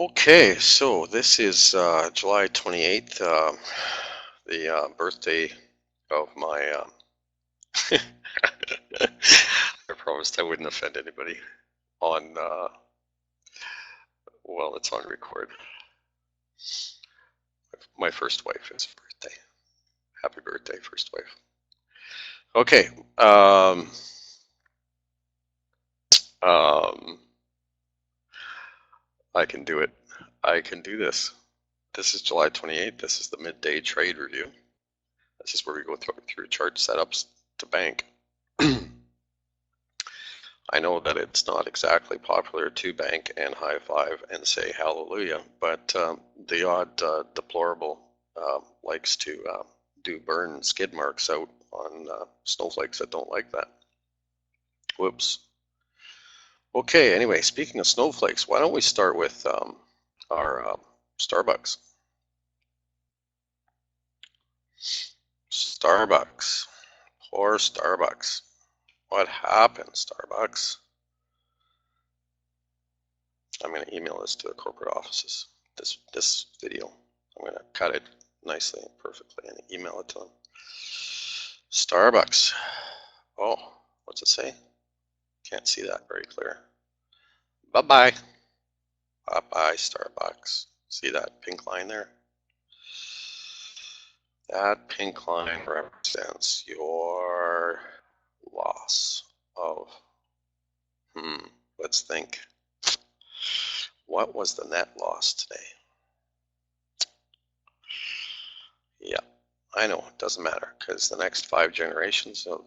Okay, so this is July 28th, the birthday of my, I promised I wouldn't offend anybody on, well, it's on record. My first wife's birthday. Happy birthday, first wife. Okay, I can do it. I can do this. This is July 28th. This is the midday trade review. This is where we go through chart setups to bank. I know that it's not exactly popular to bank and high five and say hallelujah, but the odd deplorable likes to do burn skid marks out on snowflakes that don't like that. Whoops. Okay, anyway, speaking of snowflakes, why don't we start with our Starbucks. Starbucks. Poor Starbucks. What happened, Starbucks? I'm going to email this to the corporate offices, this video. I'm going to cut it nicely and perfectly and email it to them. Starbucks. Oh, what's it say? Can't see that very clear. Bye-bye. Bye-bye, Starbucks. See that pink line there? That pink line represents your loss of, let's think. What was the net loss today? Yeah, I know, it doesn't matter because the next 5 generations of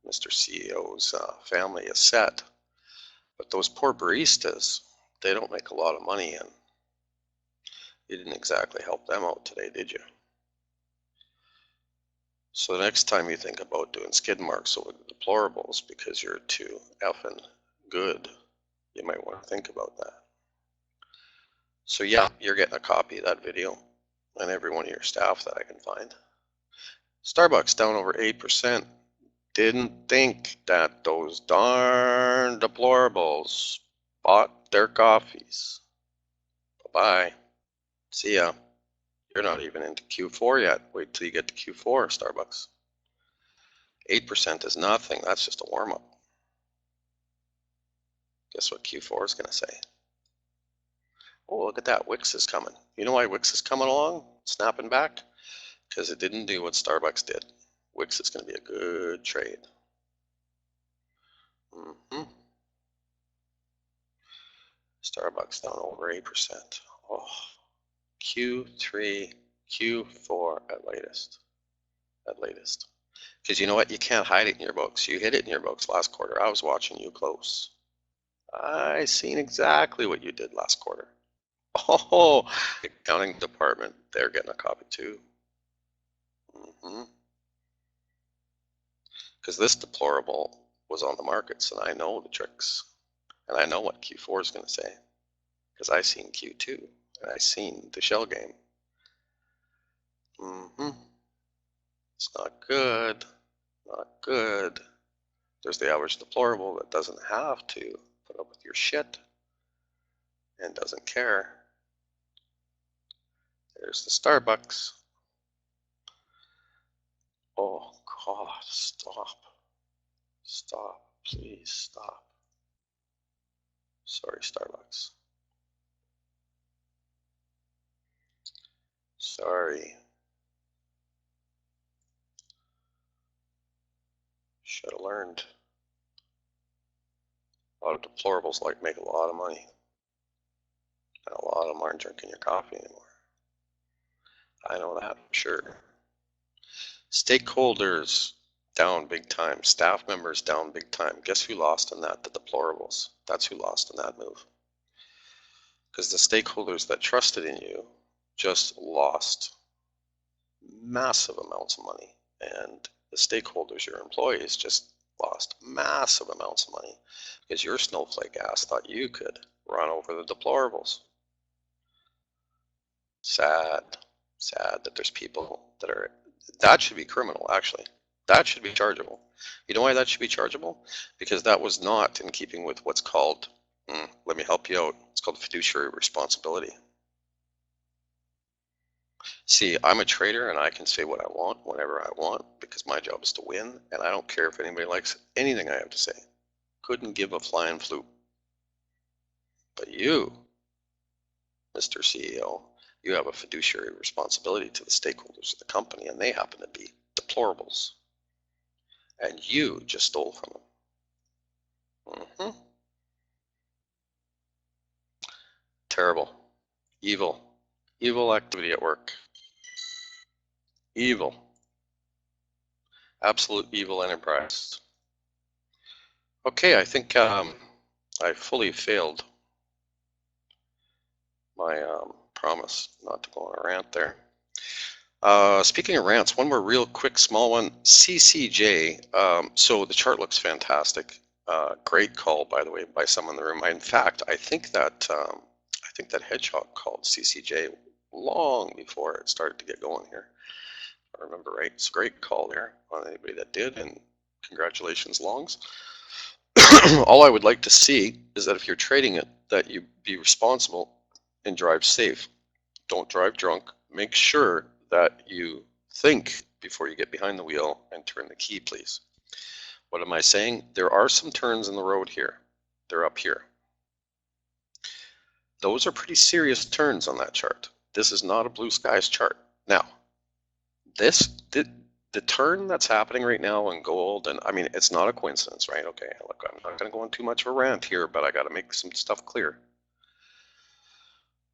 Mr. CEO's family is set. But those poor baristas, they don't make a lot of money, and you didn't exactly help them out today, did you? So the next time you think about doing skid marks over the deplorables because you're too effing good, you might want to think about that. So yeah, you're getting a copy of that video and every one of your staff that I can find. Starbucks down over 8%. Didn't think that those darn deplorables bought their coffees. Bye-bye. See ya. You're not even into Q4 yet. Wait till you get to Q4, Starbucks. 8% is nothing. That's just a warm-up. Guess what Q4 is going to say? Oh, look at that. WIX is coming. You know why WIX is coming along? Snapping back? Because it didn't do what Starbucks did. WIX is going to be a good trade. Starbucks down over 8%. Oh, Q3, Q4 at latest. At latest. Because you know what? You can't hide it in your books. You hid it in your books last quarter. I was watching you close. I seen exactly what you did last quarter. Oh, the accounting department, they're getting a copy too. Because this deplorable was on the markets, and I know the tricks. And I know what Q4 is going to say. Because I seen Q2, and I seen the shell game. It's not good. Not good. There's the average deplorable that doesn't have to put up with your shit and doesn't care. There's the Starbucks. Oh God, stop. Stop, please stop. Sorry, Starbucks. Sorry. Should have learned. A lot of deplorables like make a lot of money. And a lot of them aren't drinking your coffee anymore. I know that for sure. Stakeholders down big time. Staff members down big time. Guess who lost in that? The deplorables. That's who lost in that move. Because the stakeholders that trusted in you just lost massive amounts of money. And the stakeholders, your employees, just lost massive amounts of money because your snowflake ass thought you could run over the deplorables. Sad that there's people that are, that should be criminal actually. That should be chargeable. You know why that should be chargeable? Because that was not in keeping with what's called Let me help you out. It's called fiduciary responsibility. See, I'm a trader and I can say what I want whenever I want because my job is to win, and I don't care if anybody likes anything I have to say. Couldn't give a flying floop. But you, Mr. CEO, you have a fiduciary responsibility to the stakeholders of the company, and they happen to be deplorables. And you just stole from them. Terrible. Evil. Evil activity at work. Evil. Absolute evil enterprise. Okay, I think I fully failed my promise not to go on a rant there. Speaking of rants, one more real quick small one. CCJ. So the chart looks fantastic. Great call, by the way, by someone in the room. In fact, I think that Hedgehog called CCJ long before it started to get going here. If I remember right. It's a great call there on anybody that did, and congratulations, longs. All I would like to see is that if you're trading it, that you be responsible and drive safe. Don't drive drunk. Make sure that you think before you get behind the wheel and turn the key, please. What am I saying? There are some turns in the road here. They're up here. Those are pretty serious turns on that chart. This is not a blue skies chart. Now, the turn that's happening right now in gold, and I mean, it's not a coincidence, right? Okay, look, I'm not going to go on too much of a rant here, but I got to make some stuff clear.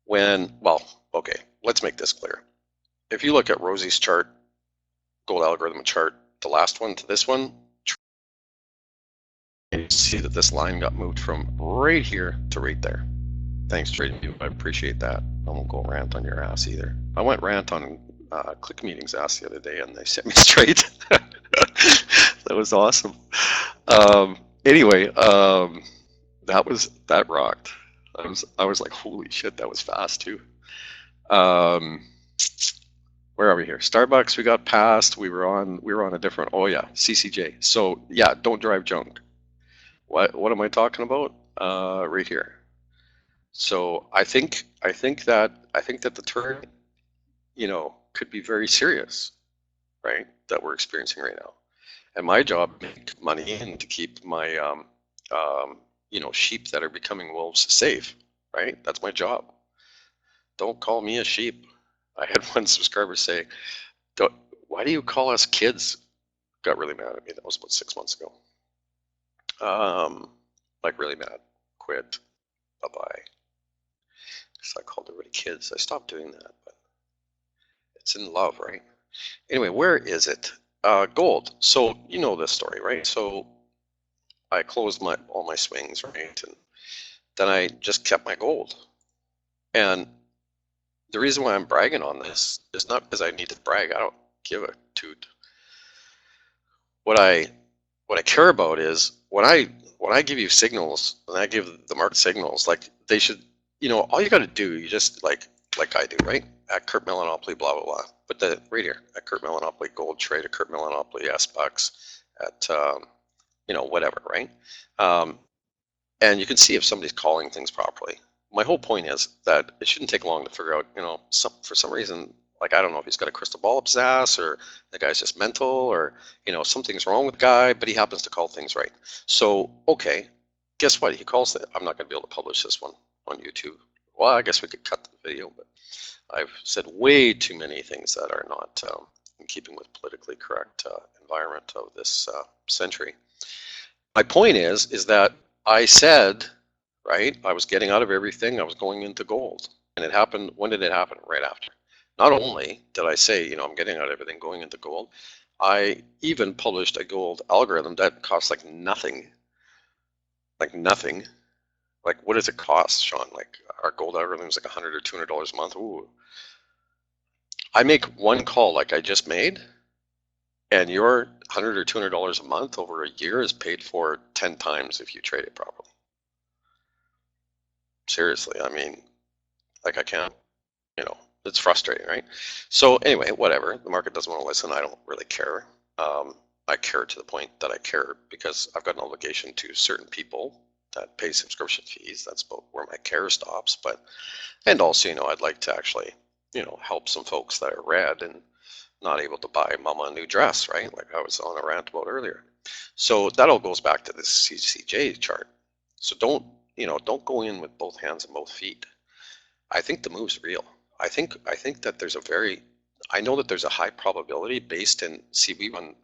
Well, okay, let's make this clear. If you look at Rosie's chart, gold algorithm chart, the last one to this one, you see that this line got moved from right here to right there. Thanks, JDee. I appreciate that. I won't go rant on your ass either. I went rant on Click Meeting's ass the other day, and they set me straight. That was awesome. Anyway, that rocked. I was like, holy shit, that was fast too. Where are we here? Starbucks, we got past. We were on a different. Oh yeah, CCJ. So yeah, don't drive junk. What am I talking about? Right here. So I think that the turn, could be very serious, right? That we're experiencing right now. And my job to make money and to keep my sheep that are becoming wolves safe, right? That's my job. Don't call me a sheep. I had one subscriber say, why do you call us kids? Got really mad at me. That was about 6 months ago. Like really mad. Quit. Bye-bye. Because I called everybody kids. I stopped doing that, but it's in love, right? Anyway, where is it? Gold. So you know this story, right? So I closed all my swings, right? And then I just kept my gold. And the reason why I'm bragging on this is not because I need to brag. I don't give a toot. What I care about is when I give you signals, and I give the market signals, like they should, all you got to do, you just like I do, right? At Curt Mellanopoly, blah blah blah. But right here at Curt Mellanopoly Gold Trade, at Curt Mellanopoly SBUX, at whatever, right? And you can see if somebody's calling things properly. My whole point is that it shouldn't take long to figure out, for some reason, like I don't know if he's got a crystal ball up his ass or the guy's just mental or something's wrong with the guy, but he happens to call things right. So okay, guess what? He calls it. I'm not going to be able to publish this one on YouTube. Well, I guess we could cut the video, but I've said way too many things that are not in keeping with politically correct environment of this century. My point is that I said, right, I was getting out of everything. I was going into gold, and it happened. When did it happen? Right after. Not only did I say, I'm getting out of everything, going into gold, I even published a gold algorithm that costs like nothing. Like nothing. Like what does it cost, Sean? Like our gold algorithm is like $100 or $200 a month. Ooh. I make one call like I just made, and your $100 or $200 a month over a year is paid for 10 times if you trade it properly. Seriously, I mean, like I can't, it's frustrating, right? So anyway, whatever. The market doesn't want to listen. I don't really care. I care to the point that I care because I've got an obligation to certain people that pay subscription fees. That's about where my care stops. But, and also, you know, I'd like to actually, you know, help some folks that are red and not able to buy mama a new dress, right? Like I was on a rant about earlier. So that all goes back to this CCJ chart. So don't, you know, don't go in with both hands and both feet. I think the move's real. I think that there's a very, I know that there's a high probability based in, see, we run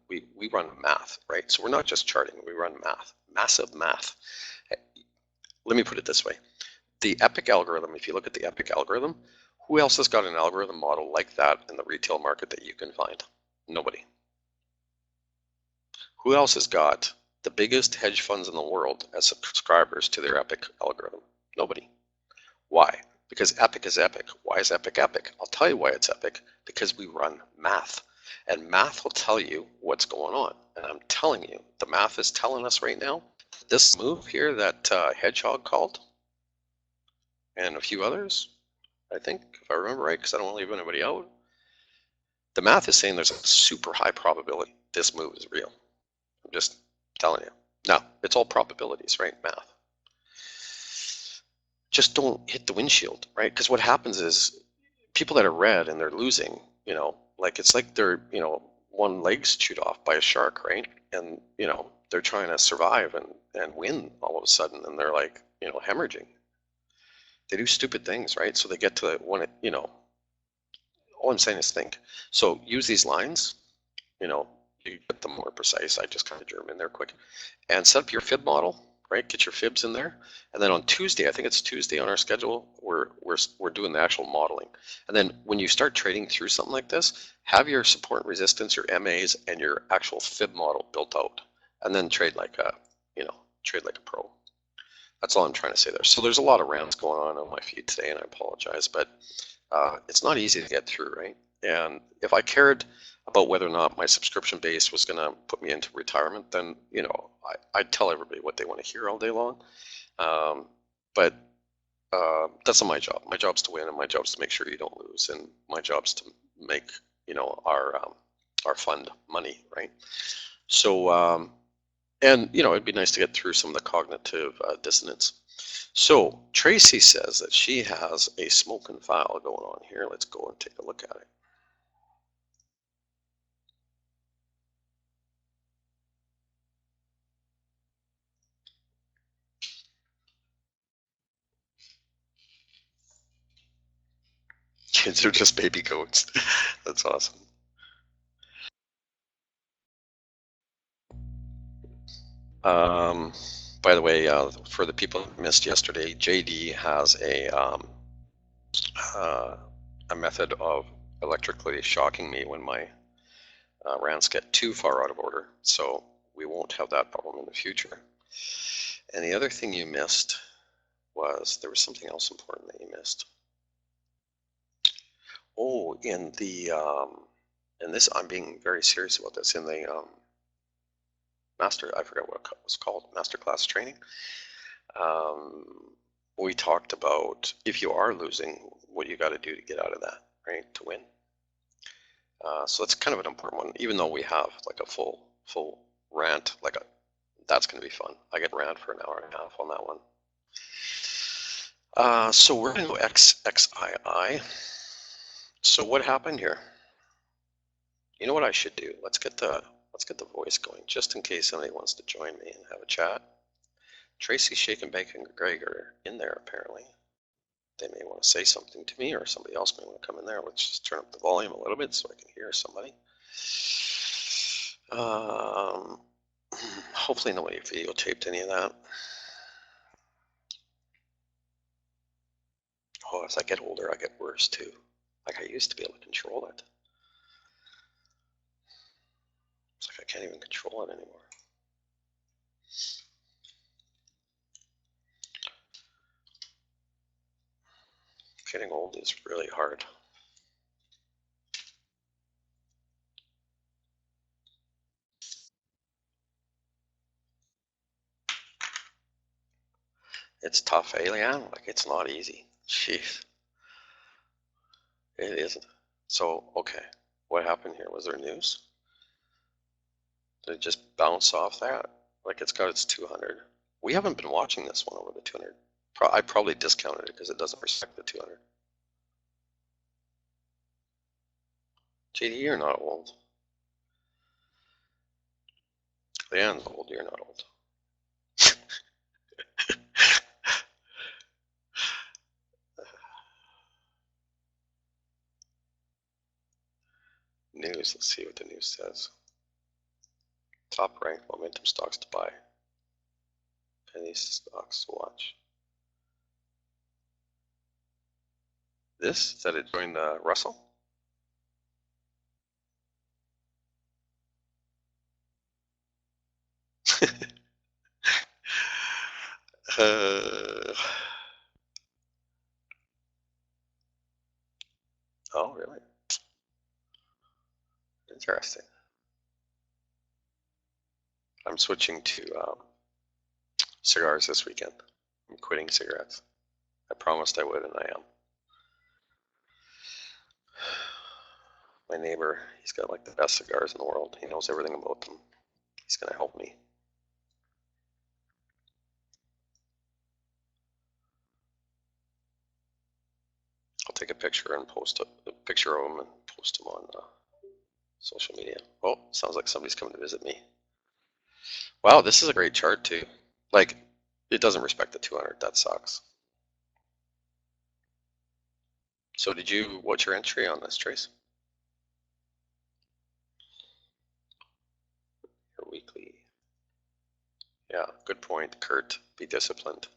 math, right? So we're not just charting, we run math, massive math. Let me put it this way. The EPIC algorithm, if you look at the EPIC algorithm, who else has got an algorithm model like that in the retail market that you can find? Nobody. Who else has got the biggest hedge funds in the world as subscribers to their EPIC algorithm? Nobody. Why? Because EPIC is EPIC. Why is EPIC EPIC? I'll tell you why it's EPIC. Because we run math. And math will tell you what's going on. And I'm telling you, the math is telling us right now, this move here that Hedgehog called, and a few others, I think, if I remember right, because I don't want to leave anybody out, the math is saying there's a super high probability this move is real. I'm just telling you. Now, it's all probabilities, right? Math. Just don't hit the windshield, right? Because what happens is people that are red and they're losing, you know, like it's like they're, you know, one leg's chewed off by a shark, right? And, you know, they're trying to survive and win all of a sudden, and they're like, you know, hemorrhaging. They do stupid things, right? So they get to when it, you know, all I'm saying is think. So use these lines, you know, you get them more precise. I just kind of drew them in there quick. And set up your fib model, right? Get your fibs in there. And then on Tuesday, I think it's Tuesday on our schedule, we're doing the actual modeling. And then when you start trading through something like this, have your support and resistance, your MAs, and your actual fib model built out. And then trade like a, you know, trade like a pro. That's all I'm trying to say there. So there's a lot of rants going on my feed today, and I apologize, but it's not easy to get through, right? And if I cared about whether or not my subscription base was going to put me into retirement, then, you know, I'd tell everybody what they want to hear all day long. But that's not my job. My job's to win, and my job's to make sure you don't lose, and my job's to make, you know, our fund money, right? So, and, you know, it'd be nice to get through some of the cognitive dissonance. So Tracy says that she has a smoking file going on here. Let's go and take a look at it. Kids are just baby goats. That's awesome. By the way, for the people who missed yesterday, JDee has a method of electrically shocking me when my rants get too far out of order. So we won't have that problem in the future. And the other thing you missed was, there was something else important that you missed. Oh, in the, and this, I'm being very serious about this, in the I forgot what it was called, masterclass training. We talked about if you are losing, what you got to do to get out of that, right, to win. So that's kind of an important one, even though we have like a full rant, like that's going to be fun. I get rant for an hour and a half on that one. So we're going to go XXII. So what happened here? You know what I should do? Let's get the voice going, just in case somebody wants to join me and have a chat. Tracy, Shake and Bake, and Greg are in there apparently. They may want to say something to me, or somebody else may want to come in there. Let's just turn up the volume a little bit so I can hear somebody. Hopefully nobody videotaped any of that. Oh, as I get older, I get worse too. Like I used to be able to control it. It's like I can't even control it anymore. Getting old is really hard. It's tough, Alien. Like it's not easy. Jeez. It isn't. So, okay. What happened here? Was there news? Did it just bounce off that? Like it's got its 200. We haven't been watching this one over the 200. I probably discounted it because it doesn't respect the 200. JDee, you're not old. Leanne's old, you're not old. News, let's see what the news says. Top ranked momentum stocks to buy. Penny stocks to watch. This, is that it joined the Russell? Oh, really? Interesting. I'm switching to cigars this weekend. I'm quitting cigarettes. I promised I would, and I am. My neighbor, he's got like the best cigars in the world. He knows everything about them. He's going to help me. I'll take a picture and post a picture of him and post him on social media. Oh, sounds like somebody's coming to visit me. Wow, this is a great chart too. Like, it doesn't respect the 200. That sucks. So what's your entry on this, Trace? Your weekly. Yeah, good point, Curt. Be disciplined.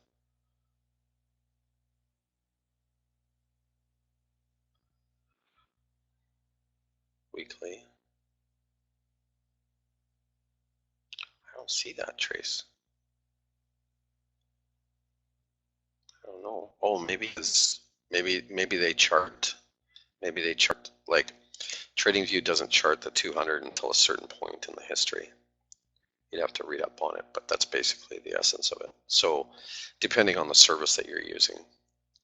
Weekly. I don't see that, Trace. I don't know. Oh, maybe they chart. Maybe they chart, like, TradingView doesn't chart the 200 until a certain point in the history. You'd have to read up on it, but that's basically the essence of it. So depending on the service that you're using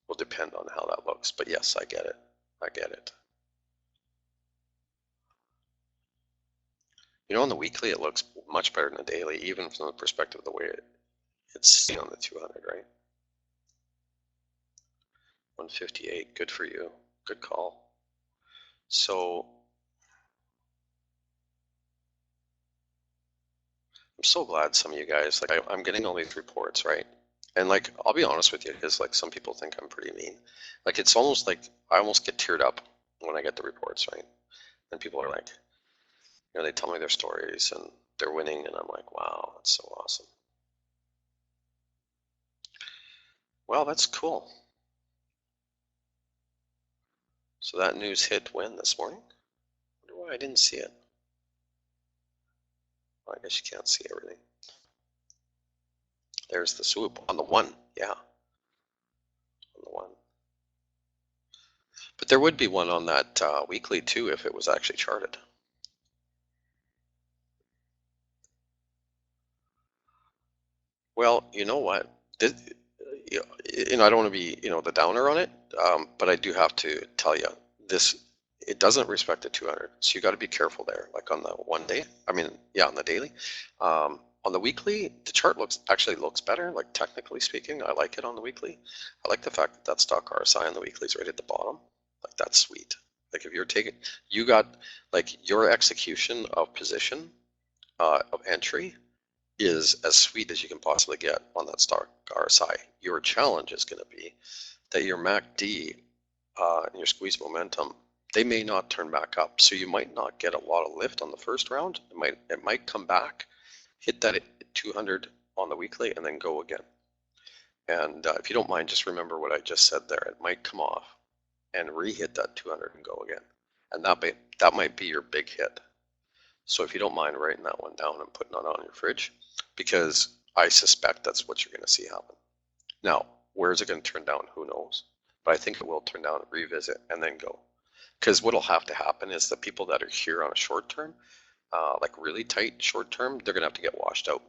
will depend on how that looks. But yes, I get it. I get it. You know, on the weekly, it looks much better than the daily, even from the perspective of the way it's seen on the 200, right? 158, good for you. Good call. So I'm so glad some of you guys, like I'm getting all these reports, right? And like, I'll be honest with you, because like some people think I'm pretty mean. Like, it's almost like I almost get teared up when I get the reports, right? And people are like, you know, they tell me their stories and they're winning, and I'm like, wow, that's so awesome. Well, that's cool. So that news hit when this morning? I wonder why I didn't see it. Well, I guess you can't see everything. There's the swoop on the one, yeah, on the one. But there would be one on that weekly too if it was actually charted. Well, you know what? This, you know, I don't want to be, you know, the downer on it, but I do have to tell you this. It doesn't respect the 200, so you got to be careful there. Like on the 1 day, I mean, yeah, on the daily. On the weekly, the chart actually looks better. Like technically speaking, I like it on the weekly. I like the fact that that stock RSI on the weekly is right at the bottom. Like, that's sweet. Like, if you're taking, you got like your execution of position of entry is as sweet as you can possibly get on that stock RSI. Your challenge is going to be that your MACD and your squeeze momentum, they may not turn back up. So you might not get a lot of lift on the first round. It might come back, hit that 200 on the weekly, and then go again. And if you don't mind, just remember what I just said there. It might come off and re-hit that 200 and go again. And that might be your big hit. So if you don't mind writing that one down and putting it on your fridge, because I suspect that's what you're going to see happen. Now, where is it going to turn down? Who knows? But I think it will turn down, revisit, and then go. Because what will have to happen is the people that are here on a short term, like really tight short term, they're going to have to get washed out.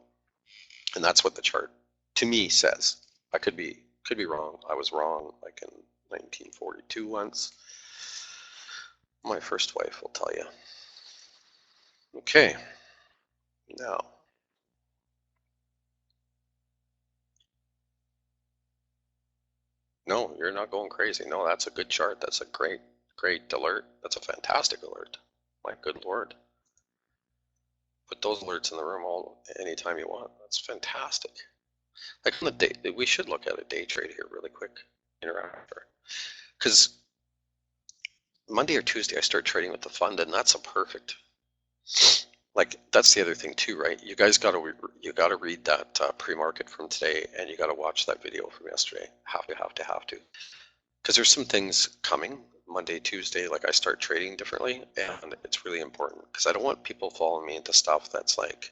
And that's what the chart, to me, says. I could be wrong. I was wrong like in 1942 once. My first wife will tell you. Okay, now No, you're not going crazy. No, that's a good chart. That's a great alert. That's a fantastic alert. My good Lord. Put those alerts in the room anytime you want. That's fantastic. Like on the day, we should look at a day trade here really quick. Interactor. Because Monday or Tuesday I start trading with the fund, and that's a perfect. Like that's the other thing too, right? You guys gotta read that pre-market from today, and you gotta watch that video from yesterday. Have to. Because there's some things coming Monday, Tuesday. Like I start trading differently, and it's really important because I don't want people following me into stuff that's like,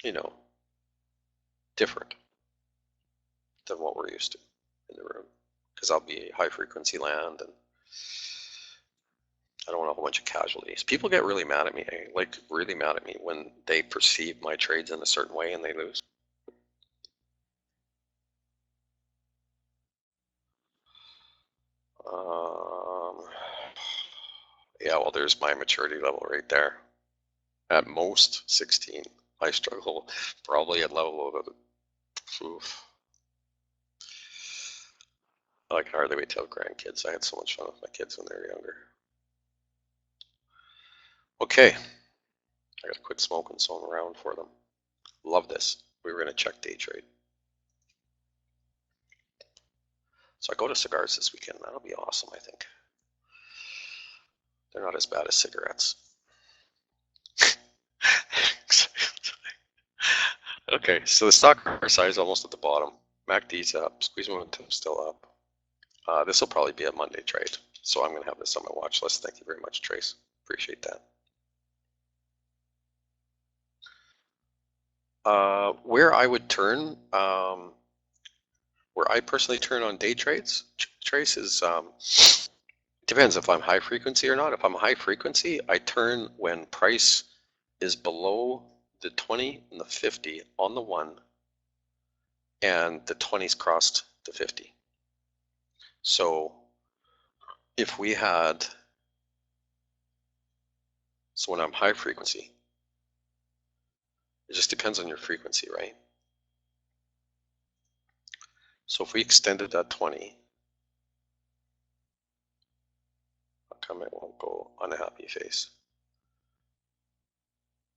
you know, different than what we're used to in the room. Because I'll be high frequency land, and I don't want a whole bunch of casualties. People get really mad at me, like really mad at me when they perceive my trades in a certain way and they lose. Yeah, well, there's my maturity level right there. At most 16. I struggle probably at level of oof. I can hardly wait to have grandkids. I had so much fun with my kids when they were younger. Okay, I gotta quit smoking so I'm around for them. Love this. We were gonna check day trade. So I go to cigars this weekend. That'll be awesome, I think. They're not as bad as cigarettes. Okay, so the stock RSI is almost at the bottom. MACD's up, squeeze momentum still up. This will probably be a Monday trade, so I'm going to have this on my watch list. Thank you very much, Trace. Appreciate that. Where I would turn, where I personally turn on day trades, Trace, is depends if I'm high frequency or not. If I'm high frequency, I turn when price is below the 20 and the 50 on the 1, and the 20's crossed the 50. So if we had, so when I'm high frequency, it just depends on your frequency, right? So if we extended that 20, how come it won't go unhappy face?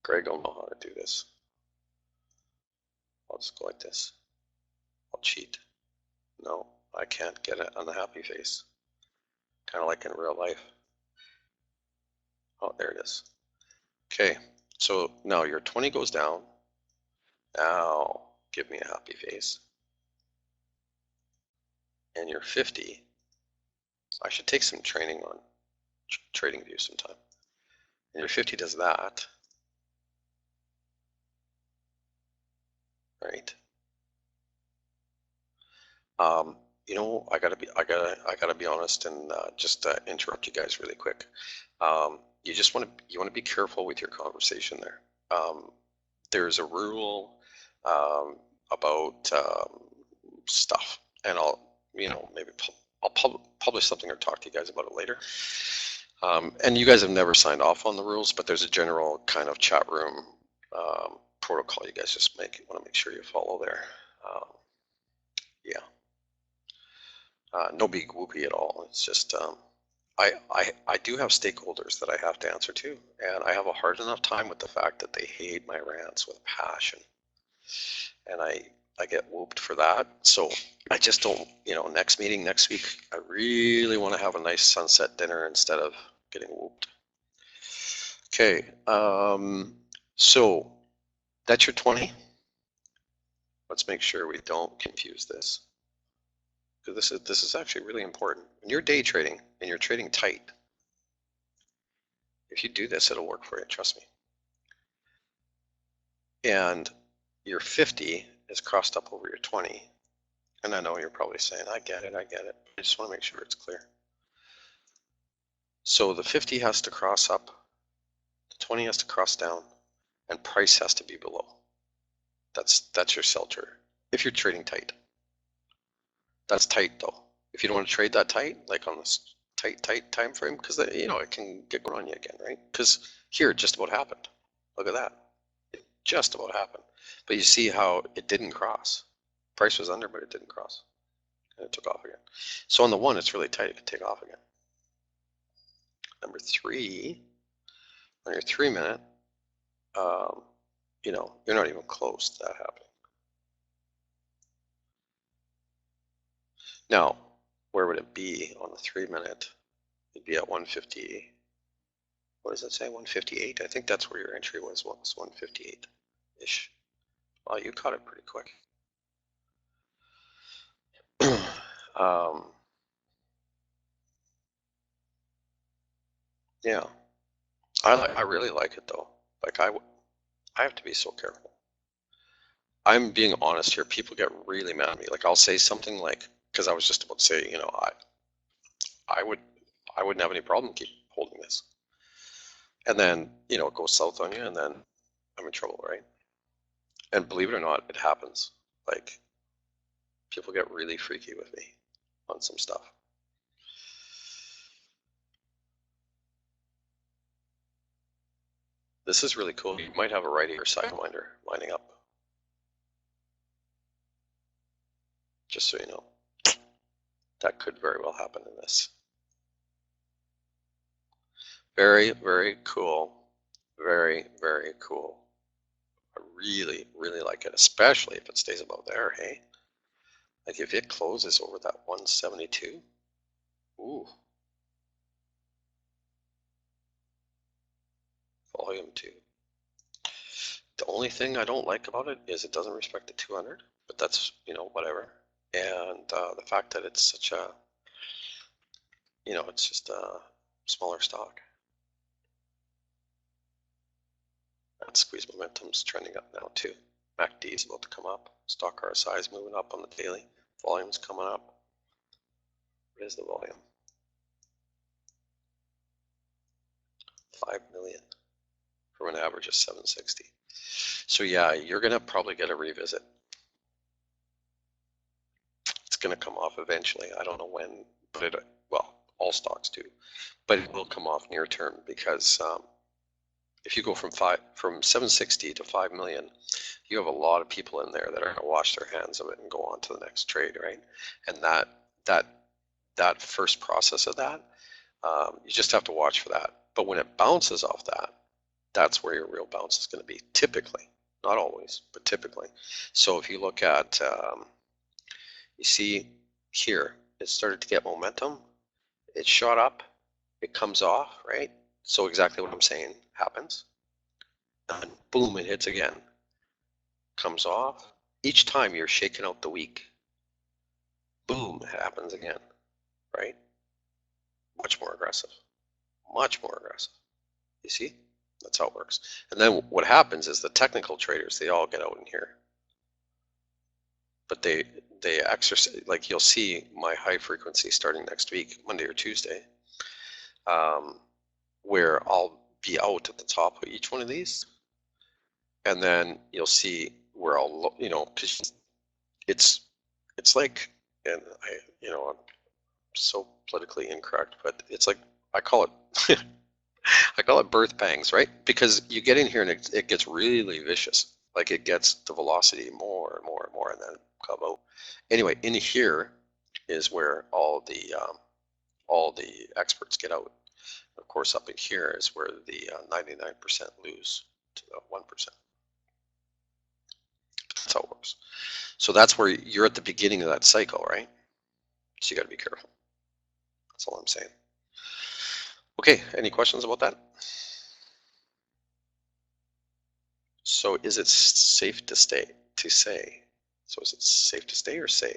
Greg will know how to do this. I'll just go like this. I'll cheat. No, I can't get it on the happy face. Kind of like in real life. Oh, there it is. Okay, so now your 20 goes down. Now give me a happy face. And your 50, I should take some training on trading view sometime. And your 50 does that. Right. You know, I gotta be honest and just interrupt you guys really quick. You want to be careful with your conversation there. There's a rule about stuff, and I'll publish something or talk to you guys about it later. And you guys have never signed off on the rules, but there's a general kind of chat room protocol you guys just want to make sure you follow there. Yeah. No big whoopee at all. It's just I do have stakeholders that I have to answer to, and I have a hard enough time with the fact that they hate my rants with passion, and I get whooped for that. So I just don't, next meeting next week, I really want to have a nice sunset dinner instead of getting whooped. Okay, so that's your 20. Let's make sure we don't confuse this, because this is actually really important. When you're day trading and you're trading tight, if you do this, it'll work for you, trust me. And your 50 is crossed up over your 20. And I know you're probably saying, I get it. I just want to make sure it's clear. So the 50 has to cross up, the 20 has to cross down, and price has to be below. That's your sell trigger, if you're trading tight. That's tight though. If you don't want to trade that tight, like on this tight time frame, because it can get going on you again, right? Because here it just about happened. Look at that. It just about happened. But you see how it didn't cross. Price was under, but it didn't cross. And it took off again. So on the 1, it's really tight. It could take off again. Number 3, on your 3-minute, you know, you're not even close to that happening. Now, where would it be on the 3-minute? It'd be at 150. What does it say? 158? I think that's where your entry was 158-ish. Well, you caught it pretty quick. Yeah, I really like it though. Like I have to be so careful. I'm being honest here. People get really mad at me. Like I'll say something like, because I was just about to say, you know, I wouldn't have any problem keep holding this. And then, you know, it goes south on you, and then I'm in trouble, right? And believe it or not, it happens. Like people get really freaky with me on some stuff. This is really cool. You might have a righty or sidewinder lining up. Just so you know, that could very well happen in this. Very, very cool. Very, very cool. I really, really like it, especially if it stays above there, hey? Like if it closes over that 172, ooh. Volume 2. The only thing I don't like about it is it doesn't respect the 200, but that's, you know, whatever. And the fact that it's such a, you know, it's just a smaller stock. That squeeze momentum's trending up now too. MACD is about to come up. Stock RSI is moving up on the daily. Volume's coming up. What is the volume? 5 million from an average of 760. So yeah, you're gonna probably get a revisit. It's gonna come off eventually. I don't know when, but it, well, all stocks do, but it will come off near term because if you go from 760 to 5 million, you have a lot of people in there that are gonna wash their hands of it and go on to the next trade, right? And that first process of that, you just have to watch for that. But when it bounces off that, that's where your real bounce is going to be, typically. Not always, but typically. So if you look at, you see here, it started to get momentum. It shot up, it comes off, right? So exactly what I'm saying happens. And boom, it hits again. Comes off. Each time you're shaking out the weak. Boom, it happens again, right? Much more aggressive. Much more aggressive. You see? That's how it works. And then what happens is the technical traders, they all get out in here. But they exercise, like you'll see my high frequency starting next week, Monday or Tuesday, where I'll be out at the top of each one of these. And then you'll see where I'll, you know, because it's like, and you know, I'm so politically incorrect, but it's like, I call it I call it birth pangs, right? Because you get in here and it gets really vicious. Like it gets the velocity more and more and more, and then come out. Anyway, in here is where all the experts get out. Of course, up in here is where the 99% lose to the 1%. That's how it works. So that's where you're at the beginning of that cycle, right? So you got to be careful. That's all I'm saying. Okay, any questions about that? So is it safe to say? So is it safe to stay or say?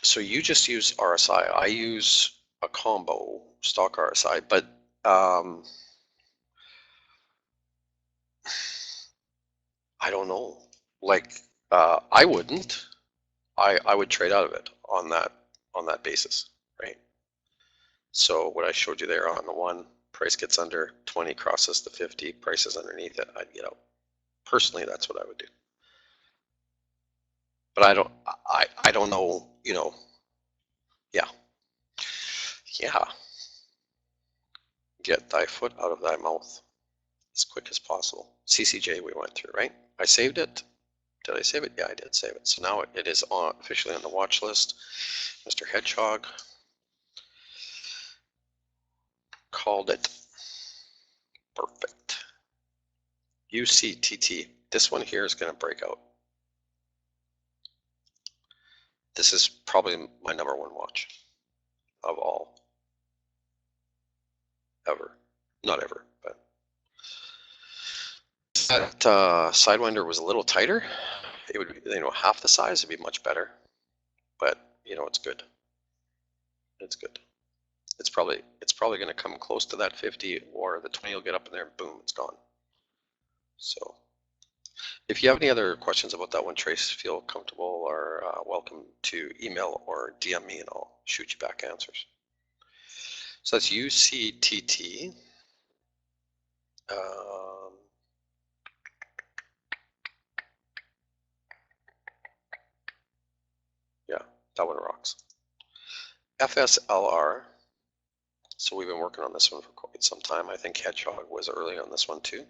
So you just use RSI. I use a combo, stock RSI, but I don't know. Like I wouldn't. I would trade out of it on that basis, right? So what I showed you there on the 1, price gets under 20, crosses the 50, price is underneath it, I'd get out. Personally, that's what I would do. But I don't know, you know. Yeah. get thy foot out of thy mouth as quick as possible. CCJ we went through, right? I saved it. Did I save it? Yeah, I did save it. So now it is officially on the watch list. Mr. Hedgehog called it. Perfect. UCTT. This one here is going to break out. This is probably my #1 watch of all. Ever. Not ever, but that sidewinder was a little tighter. It would be, half the size would be much better, but it's good. It's good. It's probably going to come close to that 50, or the 20 will get up in there and boom, it's gone. So if you have any other questions about that one, Trace, feel comfortable or welcome to email or DM me and I'll shoot you back answers. So that's UCTT. Yeah, that one rocks. FSLR. So we've been working on this one for quite some time. I think Hedgehog was early on this one too.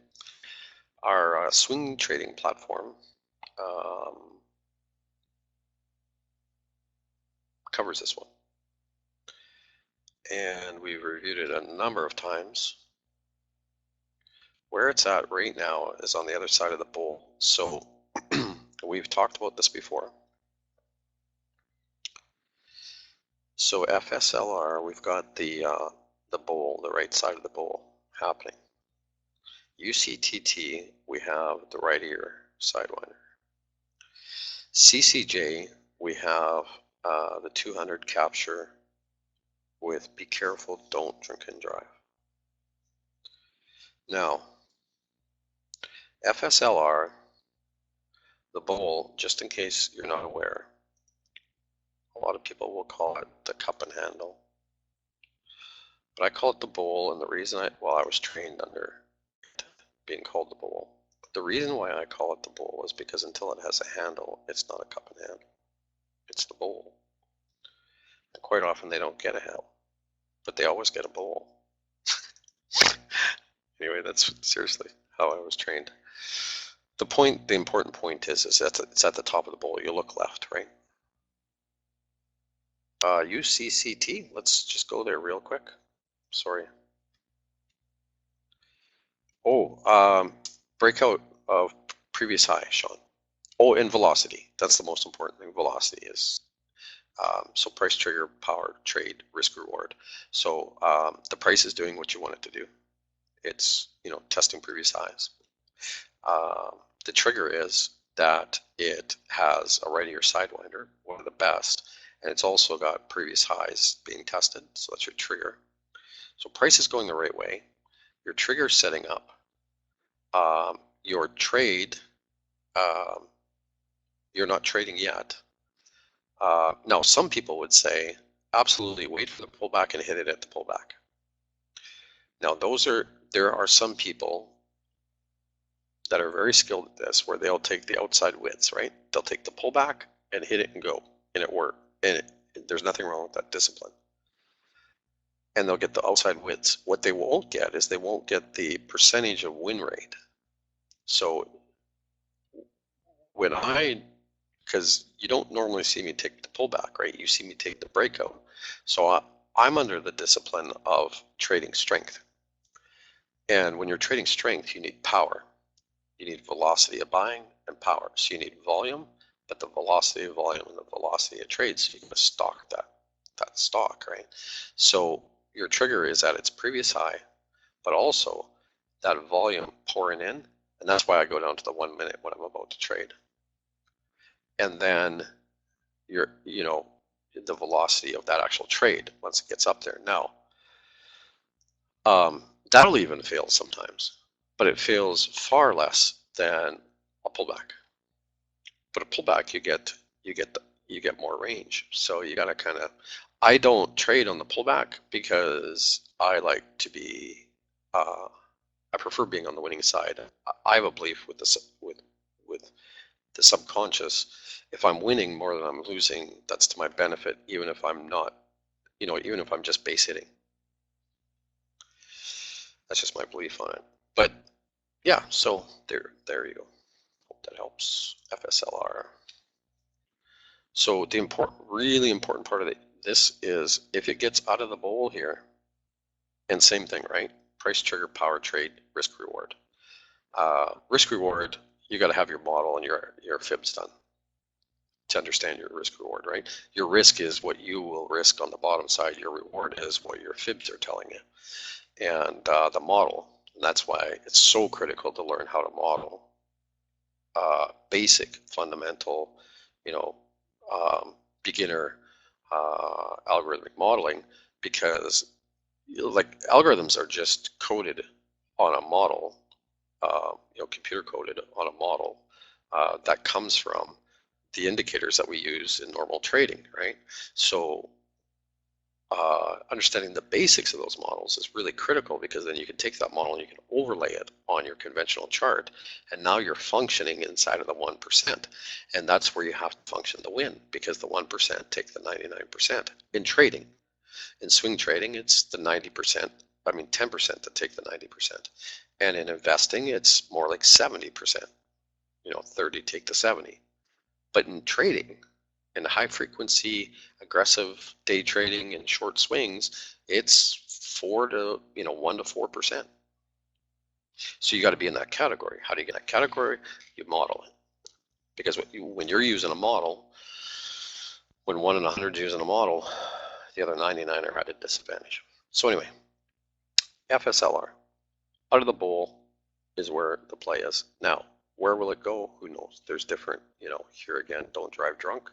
Our swing trading platform covers this one. And we've reviewed it a number of times. Where it's at right now is on the other side of the bowl. So we've talked about this before. So FSLR, we've got the bowl, the right side of the bowl happening. UCTT, we have the right ear sidewinder. CCJ, we have the 200 capture with be careful, don't drink and drive. Now, FSLR, the bowl, just in case you're not aware, a lot of people will call it the cup and handle. But I call it the bowl, and the reason I was trained under it being called the bowl. But the reason why I call it the bowl is because until it has a handle, it's not a cup and handle. It's the bowl. And quite often they don't get a handle, but they always get a bowl. Anyway, that's seriously how I was trained. The important point is that it's at the top of the bowl. You look left, right? UCCT, let's just go there real quick. Sorry. Oh, breakout of previous high, Sean. Oh, and velocity. That's the most important thing. Velocity is so price trigger, power, trade, risk reward. So the price is doing what you want it to do. It's testing previous highs. The trigger is that it has a right ear sidewinder, one of the best, and it's also got previous highs being tested. So that's your trigger. So price is going the right way. Your trigger is setting up. Your trade, you're not trading yet. Now, some people would say, absolutely wait for the pullback and hit it at the pullback. Now, there are some people that are very skilled at this, where they'll take the outside widths, right? They'll take the pullback and hit it and go, and it worked. And there's nothing wrong with that discipline. And they'll get the outside widths. What they won't get is they won't get the percentage of win rate. So because you don't normally see me take the pullback, right? You see me take the breakout. So I'm under the discipline of trading strength. And when you're trading strength, you need power. You need velocity of buying and power. So you need volume, but the velocity of volume and the velocity of trade, so you can stock that stock, right? So your trigger is at its previous high, but also that volume pouring in, and that's why I go down to the 1 minute when I'm about to trade. And then the velocity of that actual trade once it gets up there. Now, that'll even fail sometimes, but it fails far less than a pullback. But a pullback, you get more range. So you got to kind of. I don't trade on the pullback because I like to be. I prefer being on the winning side. I have a belief with the subconscious. If I'm winning more than I'm losing, that's to my benefit, even if I'm not, even if I'm just base hitting. That's just my belief on it. But yeah, so there you go. Hope that helps. FSLR. So the really important part of this is if it gets out of the bowl here, and same thing, right? Price trigger, power trade, risk reward. Risk reward, you got to have your model and your fibs done to understand your risk reward, right? Your risk is what you will risk on the bottom side. Your reward is what your fibs are telling you. And the model, and that's why it's so critical to learn how to model basic, fundamental, beginner algorithmic modeling, because like algorithms are just coded on a model, computer coded on a model that comes from the indicators that we use in normal trading, right? So understanding the basics of those models is really critical, because then you can take that model and you can overlay it on your conventional chart, and now you're functioning inside of the 1%, and that's where you have to function to win, because the 1% take the 99%. In trading, in swing trading, it's the 90%, 10% to take the 90%, and in investing, it's more like 70%, 30 take the 70. But in trading, in high frequency, aggressive day trading and short swings, it's 1 to 4%. So you got to be in that category. How do you get in that category? You model it. Because when you're using a model, when 1 in 100 is using a model, the other 99 are at a disadvantage. So anyway, FSLR, out of the bowl is where the play is. Now, where will it go? Who knows? There's different, here again, don't drive drunk.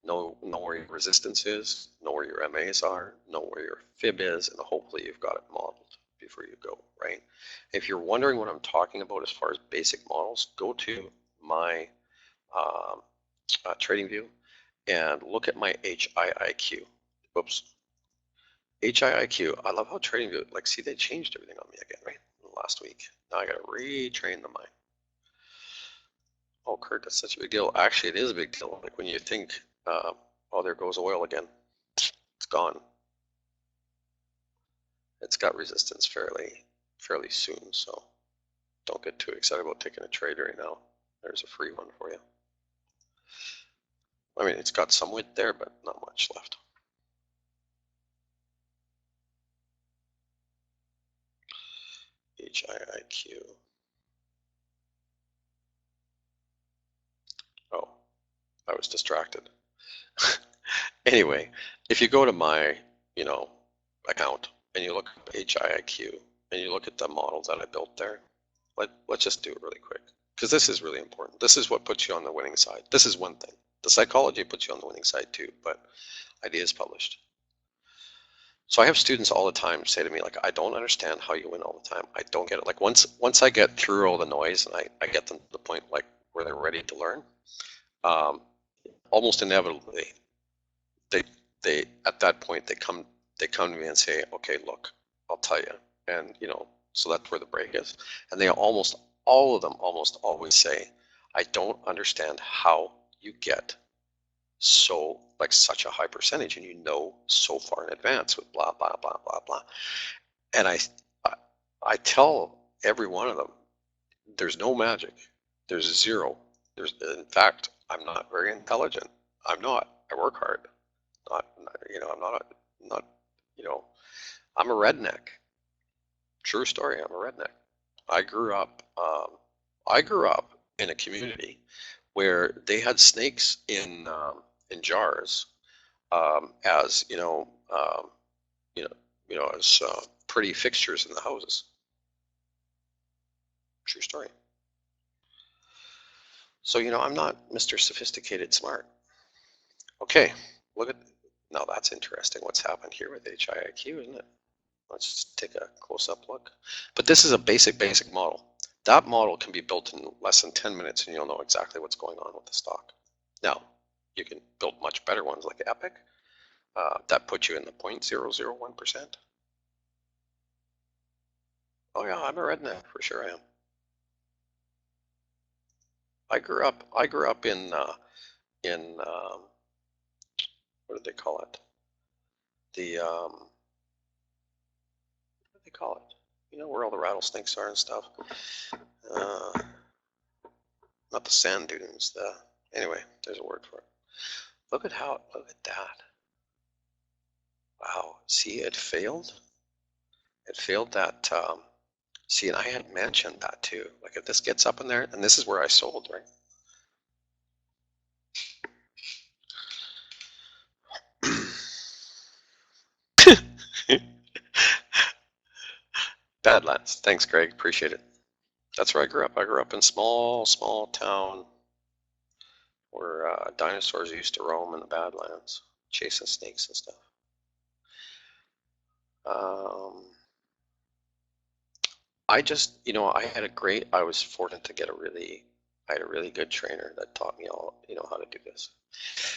Know where your resistance is, know where your MAs are, know where your fib is, and hopefully you've got it modeled before you go, right? If you're wondering what I'm talking about as far as basic models, go to my trading view and look at my HIIQ. Oops. HIIQ, I love how trading view, see, they changed everything on me again, right? Last week. Now I got to retrain the mind. Oh, Curt, that's such a big deal. Actually, it is a big deal. Like when you think, oh, there goes oil again. It's gone. It's got resistance fairly soon, so don't get too excited about taking a trade right now. There's a free one for you. It's got some width there, but not much left. HIIQ. Oh, I was distracted. Anyway, if you go to my, account and you look at HIIQ and you look at the models that I built there, let's just do it really quick, because this is really important. This is what puts you on the winning side. This is one thing. The psychology puts you on the winning side too, but ideas published. So I have students all the time say to me, I don't understand how you win all the time. I don't get it. Once I get through all the noise and I get them to the point where they're ready to learn, almost inevitably, they at that point they come to me and say, okay, look, I'll tell you, and so that's where the break is. And they almost all of them always say, I don't understand how you get so such a high percentage, and so far in advance with blah blah blah blah blah. And I tell every one of them, there's no magic, there's zero. In fact, I'm not very intelligent. I'm not. I work hard. I'm a redneck. True story. I'm a redneck. I grew up in a community where they had snakes in jars, as as pretty fixtures in the houses. True story. So I'm not Mr. Sophisticated Smart. Okay, look at, now that's interesting what's happened here with HIIQ, isn't it? Let's take a close-up look. But this is a basic model. That model can be built in less than 10 minutes and you'll know exactly what's going on with the stock. Now, you can build much better ones like Epic. That puts you in the 0.001%. Oh yeah, I'm a redneck, for sure I am. I grew up in what did they call it? What did they call it? You know where all the rattlesnakes are and stuff. Not the sand dunes. Anyway, there's a word for it. Look at that. Wow. See, it failed. It failed that. See, and I had mentioned that too. Like if this gets up in there, and this is where I sold, right? Badlands. Thanks, Greg. Appreciate it. That's where I grew up. I grew up in small town where dinosaurs used to roam in the Badlands, chasing snakes and stuff. I just, you know, I was fortunate to get I had a really good trainer that taught me all, you know, how to do this.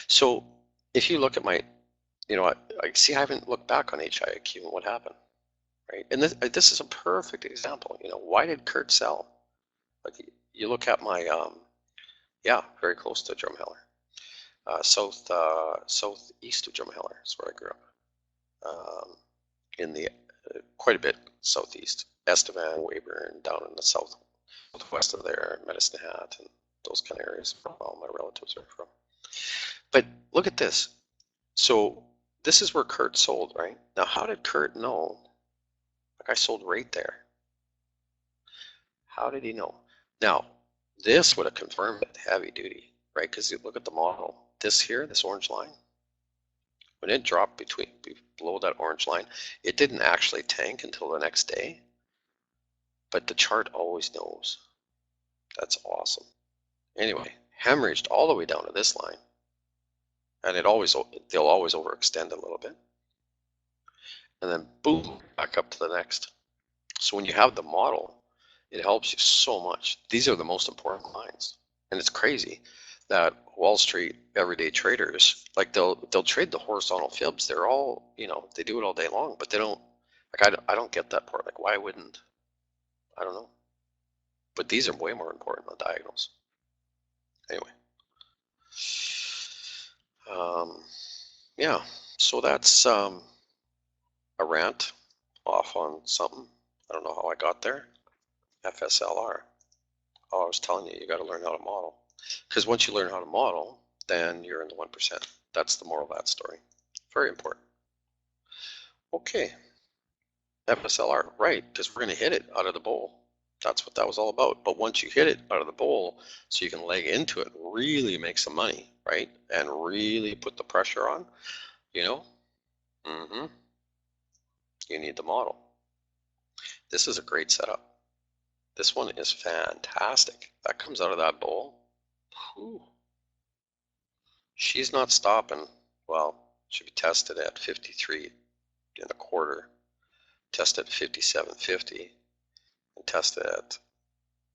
So if you look at my, you know, I see I haven't looked back on HIIQ and what happened, right? And this is a perfect example. You know, why did Curt sell? Like you look at my, yeah, very close to Drumheller, southeast of Drumheller is where I grew up, in the quite a bit southeast, Estevan, Weyburn, down in the southwest of there, Medicine Hat, and those kind of areas where all my relatives are from. But look at this. So this is where Curt sold, right? Now, how did Curt know? Like I sold right there. How did he know? Now, this would have confirmed it heavy duty, right? Because you look at the model. This here, this orange line, when it dropped below that orange line, it didn't actually tank until the next day. But the chart always knows. That's awesome. Anyway, hemorrhaged all the way down to this line. And they'll always overextend a little bit. And then boom, back up to the next. So when you have the model, it helps you so much. These are the most important lines. And it's crazy that Wall Street everyday traders, like they'll trade the horizontal fibs. They're all, you know, they do it all day long, but they don't, like I don't get that part. Like why wouldn't, I don't know. But these are way more important than diagonals. Anyway. Yeah, so that's a rant off on something. I don't know how I got there. FSLR. Oh, I was telling you, you got to learn how to model. Because once you learn how to model, then you're in the 1%. That's the moral of that story. Very important. Okay. FSLR, right, because we're going to hit it out of the bowl. That's what that was all about. But once you hit it out of the bowl, so you can leg into it, really make some money, right? And really put the pressure on, you know? You need the model. This is a great setup. This one is fantastic. That comes out of that bowl. Whew. She's not stopping. Well, should be tested at 53 and a quarter, tested at 57.50, and tested at,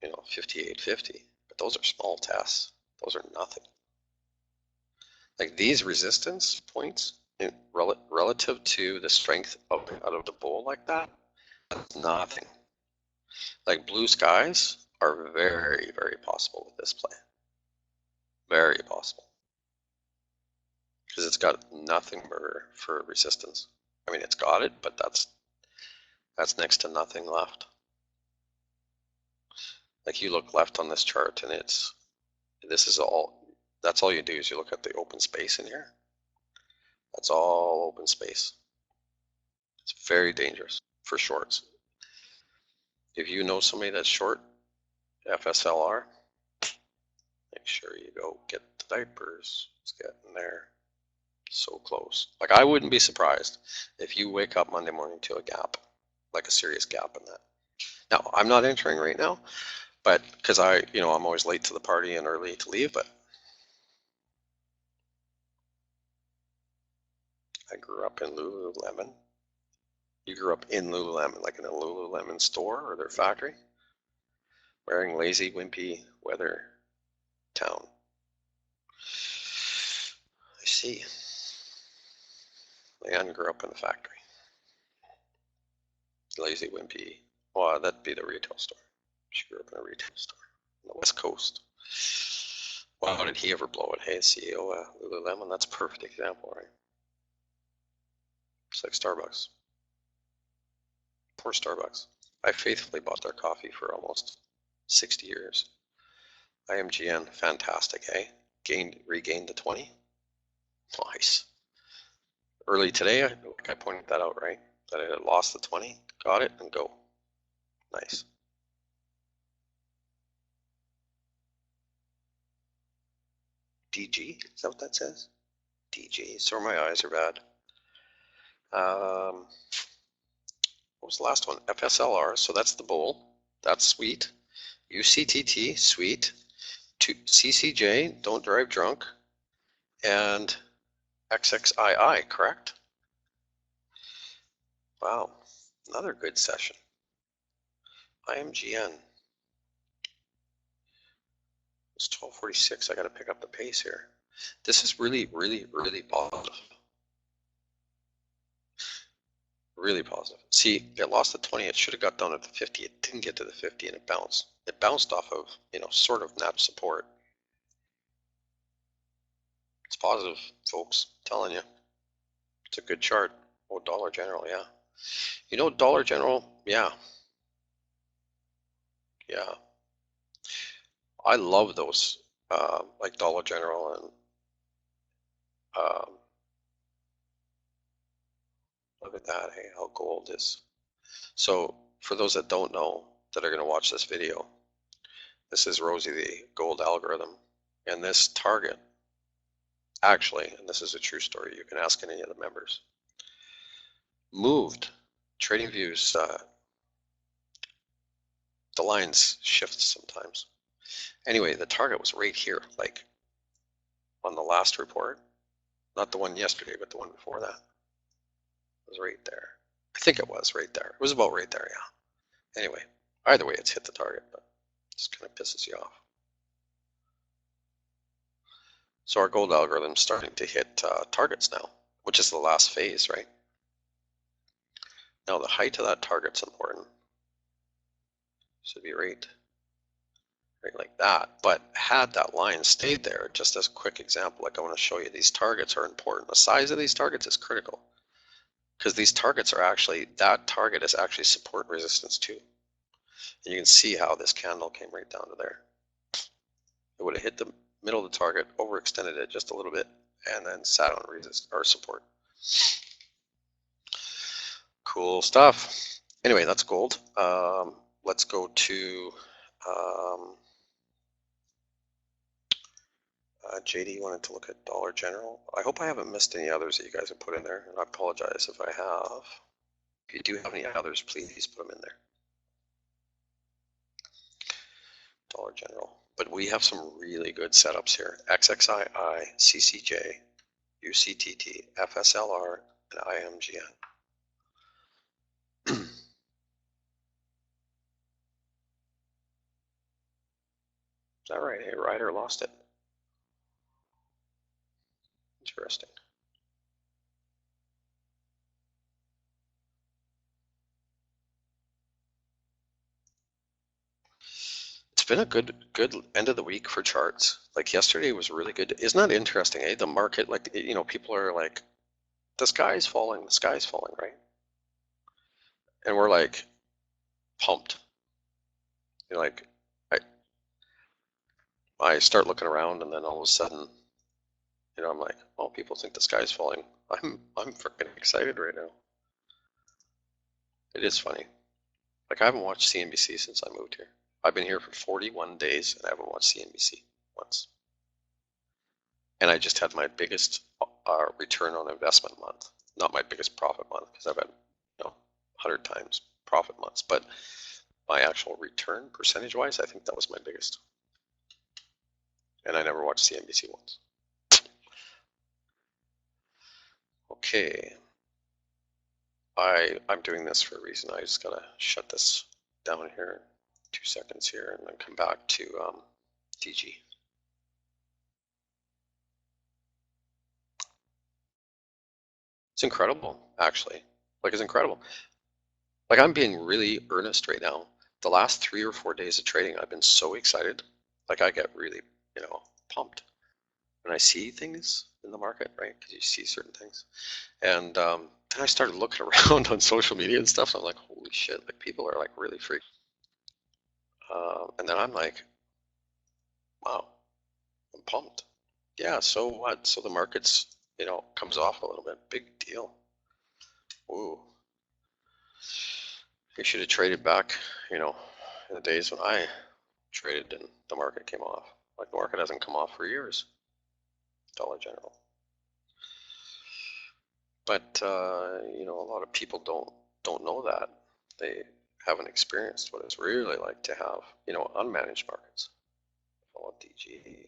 you know, 58.50. But those are small tests. Those are nothing. Like these resistance points relative to the strength out of the bowl like that, that's nothing. Like blue skies are very, very possible with this play. Very possible. Because it's got nothing for resistance. I mean, it's got it, but that's next to nothing left. Like you look left on this chart and that's all you do is you look at the open space in here. That's all open space. It's very dangerous for shorts. If you know somebody that's short FSLR, make sure you go get the diapers. It's getting there. So close. Like I wouldn't be surprised if you wake up Monday morning to a gap, like a serious gap in that. Now, I'm not entering right now, but because I'm always late to the party and early to leave, but I grew up in Lululemon. You grew up in Lululemon, like in a Lululemon store or their factory, wearing lazy, wimpy weather town. I see. Leanne grew up in a factory. Lazy, wimpy. Well, that'd be the retail store. She grew up in a retail store on the West Coast. Well, how did he ever blow it? Hey, CEO Lululemon, that's a perfect example, right? It's like Starbucks. Poor Starbucks. I faithfully bought their coffee for almost 60 years. IGMN, fantastic, eh? Regained the 20. Nice. Early today, I pointed that out, right? That it had lost the 20, got it, and go. Nice. DG, is that what that says? DG, sorry, my eyes are bad. What was the last one? FSLR, so that's the bowl. That's sweet. UCTT, sweet. CCJ, don't drive drunk. And XXII, correct? Wow, another good session. IGMN. It's 12:46. I got to pick up the pace here. This is really, really, really positive. Really positive. See, it lost the 20. It should have got down at the 50. It didn't get to the 50, and it bounced. It bounced off of, sort of nap support. It's positive, folks. I'm telling you. It's a good chart. Oh, Dollar General, yeah. Dollar General, yeah. Yeah. I love those, like Dollar General and look at that, hey, how gold is. So for those that don't know, that are going to watch this video, this is Rosie, the gold algorithm, and this target, actually, and this is a true story, you can ask any of the members, moved. Trading views, the lines shift sometimes. Anyway, the target was right here, like on the last report, not the one yesterday, but the one before that. It was right there. I think it was right there. It was about right there, yeah. Anyway, either way, it's hit the target, but it just kind of pisses you off. So our gold algorithm is starting to hit targets now, which is the last phase, right? Now the height of that target's important. Should be right like that. But had that line stayed there, just as a quick example, like I want to show you, these targets are important. The size of these targets is critical because these targets are actually, that target is actually support and resistance too. And you can see how this candle came right down to there. It would have hit the middle of the target, overextended it just a little bit, and then sat on resist or support. Cool stuff. Anyway, that's gold. Let's go to JDee wanted to look at Dollar General. I hope I haven't missed any others that you guys have put in there, and I apologize if I have. If you do have any others, please put them in there. Dollar General. But we have some really good setups here. XXII, CCJ, UCTT, FSLR, and IGMN. Is that right? Hey, Ryder lost it. Interesting. It's been a good end of the week for charts. Like yesterday was really good. Isn't that interesting, eh? The market, like, people are like, the sky's falling, right? And we're like pumped. Like I start looking around, and then all of a sudden, I'm like, oh, people think the sky's falling. I'm freaking excited right now. It is funny. Like I haven't watched CNBC since I moved here. I've been here for 41 days and I haven't watched CNBC once. And I just had my biggest return on investment month. Not my biggest profit month, because I've had 100 times profit months, but my actual return percentage wise, I think that was my biggest. And I never watched CNBC once. Okay. I'm doing this for a reason. I just gotta shut this down here, 2 seconds here, and then come back to DG. It's incredible, actually. Like, it's incredible. Like, I'm being really earnest right now. The last 3 or 4 days of trading, I've been so excited. Like, I get really, pumped. and I see things in the market, right? Because you see certain things. And then I started looking around on social media and stuff. So I'm like, holy shit, like people are like really freaked. And then I'm like, wow, I'm pumped. Yeah, so what? So the market's, comes off a little bit. Big deal. Ooh. You should have traded back, in the days when I traded and the market came off. Like the market hasn't come off for years. Dollar General. But a lot of people don't know that. They haven't experienced what it's really like to have, unmanaged markets. Follow DG.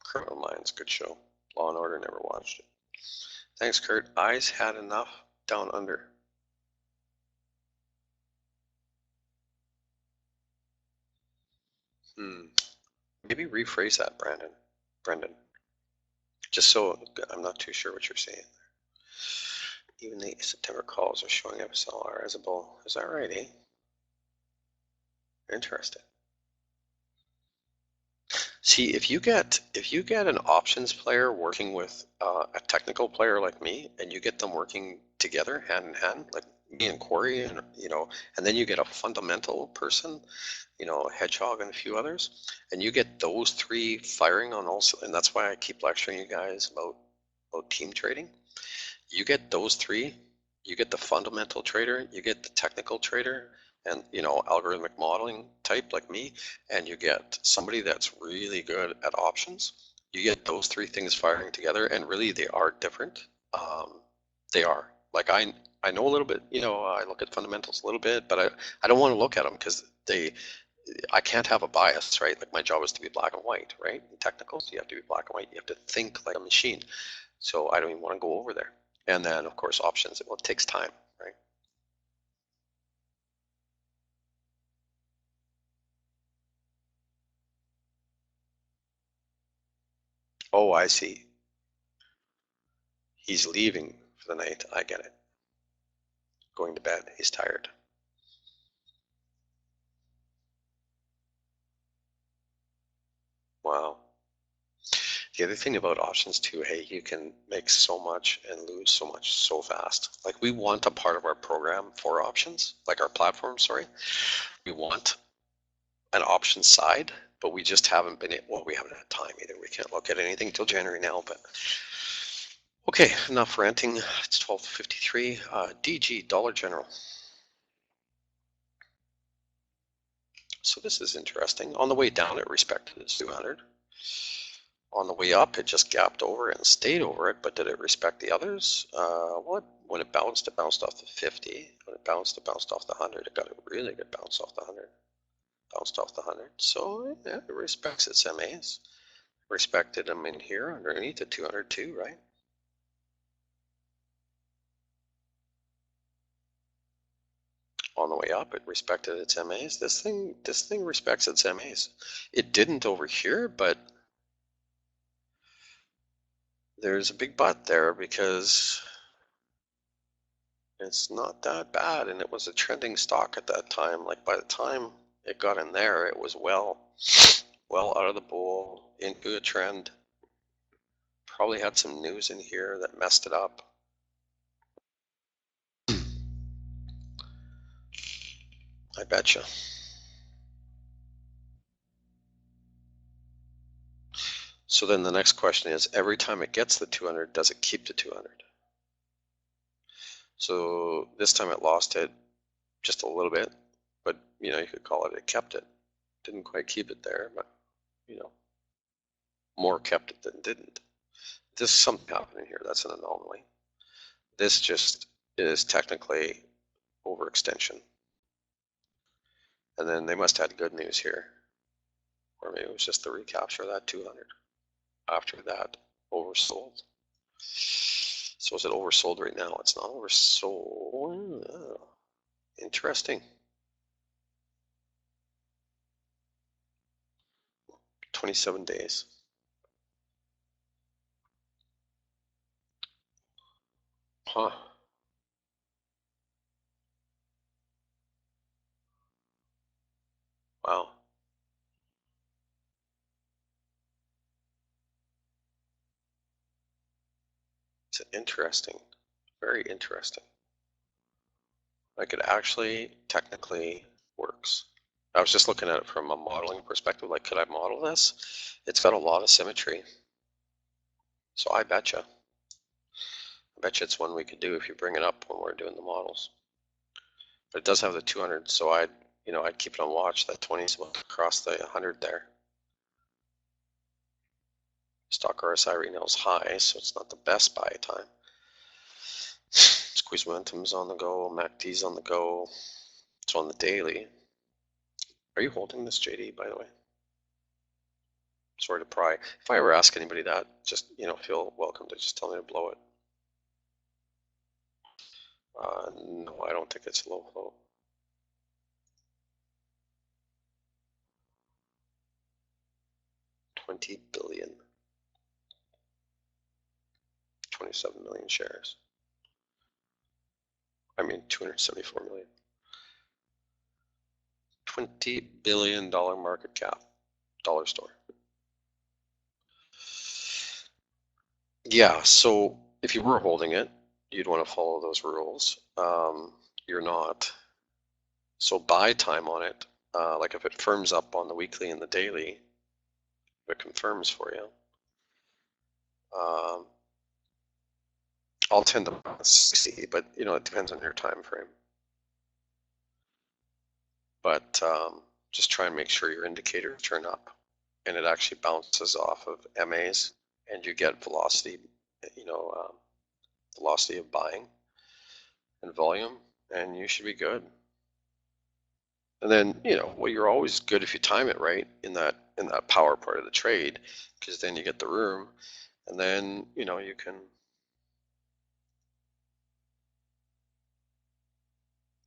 Criminal Minds, good show. Law and Order, never watched it. Thanks, Curt. Eyes had enough. Down under. Maybe rephrase that, Brendan. Just so I'm not too sure what you're saying. Even the September calls are showing FSLR as a bull. Is that right, eh? Interesting. See, if you get an options player working with a technical player like me, and you get them working together hand in hand, like me and Corey, and and then you get a fundamental person, Hedgehog and a few others, and you get those three firing on also, and that's why I keep lecturing you guys about team trading. You get those three, you get the fundamental trader, you get the technical trader, and algorithmic modeling type like me, and you get somebody that's really good at options. You get those three things firing together, and really they are different. They are. Like I know a little bit, I look at fundamentals a little bit, but I don't want to look at them because I can't have a bias, right? Like my job is to be black and white, right? In technicals, you have to be black and white. You have to think like a machine. So I don't even want to go over there. And then of course options, it takes time, right? Oh, I see. He's leaving for the night. I get it. Going to bed. He's tired. Wow. The other thing about options too, hey, you can make so much and lose so much so fast. Like we want a part of our program for options, like our platform, sorry. We want an options side, but we just haven't been, we haven't had time either. We can't look at anything until January now, but okay, enough ranting. It's 12:53. DG, Dollar General. So this is interesting. On the way down, it respected its 200. On the way up, it just gapped over it and stayed over it, but did it respect the others? When it bounced off the 50. When it bounced off the 100. It got a really good bounce off the 100. Bounced off the 100. So yeah, it respects its MAs. Respected them in here underneath the 200 too, right? On the way up, it respected its MAs. This thing respects its MAs. It didn't over here, but there's a big but there because it's not that bad, and it was a trending stock at that time. Like by the time it got in there, it was well out of the bowl, into a trend. Probably had some news in here that messed it up. I betcha. So then the next question is, every time it gets the 200, does it keep the 200? So this time it lost it just a little bit, but you could call it kept it. Didn't quite keep it there, but more kept it than didn't. There's something happening here. That's an anomaly. This just is technically overextension. And then they must have had good news here. Or maybe it was just the recapture of that 200. After that, oversold. So is it oversold right now? It's not oversold. Oh, interesting. 27 days. Huh. Wow. It's interesting. Very interesting. Like it actually technically works. I was just looking at it from a modeling perspective, like could I model this? It's got a lot of symmetry. So I betcha it's one we could do if you bring it up when we're doing the models. But it does have the 200, so I'd keep it on watch. That 20 is about to cross the 100 there. Stock RSI right now is high, so it's not the best buy time. Squeeze momentum's on the go, MACD's on the go. It's on the daily. Are you holding this, JD, by the way? Sorry to pry. If I ever ask anybody that, just feel welcome to just tell me to blow it. No, I don't think it's low flow. $20 billion. 27 million shares. I mean, 274 million. $20 billion market cap. Dollar store. Yeah, so if you were holding it, you'd want to follow those rules. You're not. So buy time on it, like if it firms up on the weekly and the daily, if it confirms for you, I'll tend to 60, but it depends on your time frame. But just try and make sure your indicators turn up and it actually bounces off of MAs and you get velocity, velocity of buying and volume, and you should be good. And then, well, you're always good if you time it right in that power part of the trade, because then you get the room, and then, you can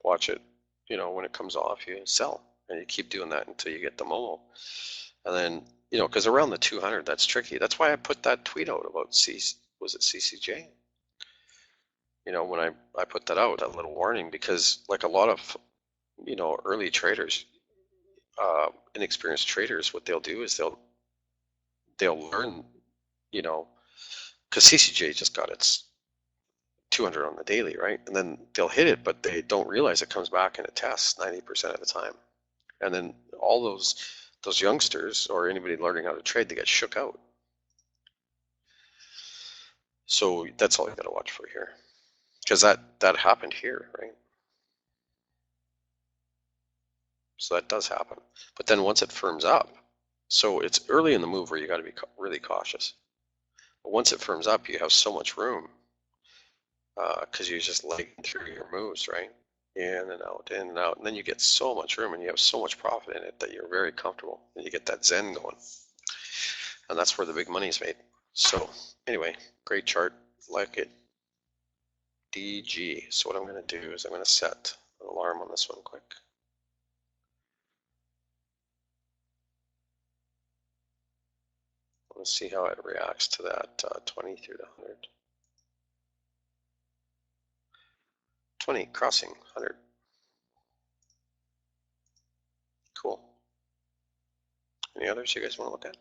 watch it, when it comes off, you sell, and you keep doing that until you get the Momo. And then, because around the 200, that's tricky. That's why I put that tweet out about was it CCJ? When I put that out, that little warning, because like a lot of, early traders, inexperienced traders, what they'll do is they'll learn, because CCJ just got its 200 on the daily, right? And then they'll hit it, but they don't realize it comes back and it tests 90% of the time. And then all those youngsters or anybody learning how to trade, they get shook out. So that's all you got to watch for here, because that happened here, right? So that does happen. But then once it firms up, so it's early in the move where you got to be really cautious. But once it firms up, you have so much room, because you're just legging through your moves, right? In and out, and then you get so much room and you have so much profit in it that you're very comfortable, and you get that zen going, and that's where the big money is made. So anyway, great chart, like it. DG. So what I'm going to do is I'm going to set an alarm on this one quick. Let's see how it reacts to that 20 through the 100. 20 crossing 100. Cool. Any others you guys want to look at?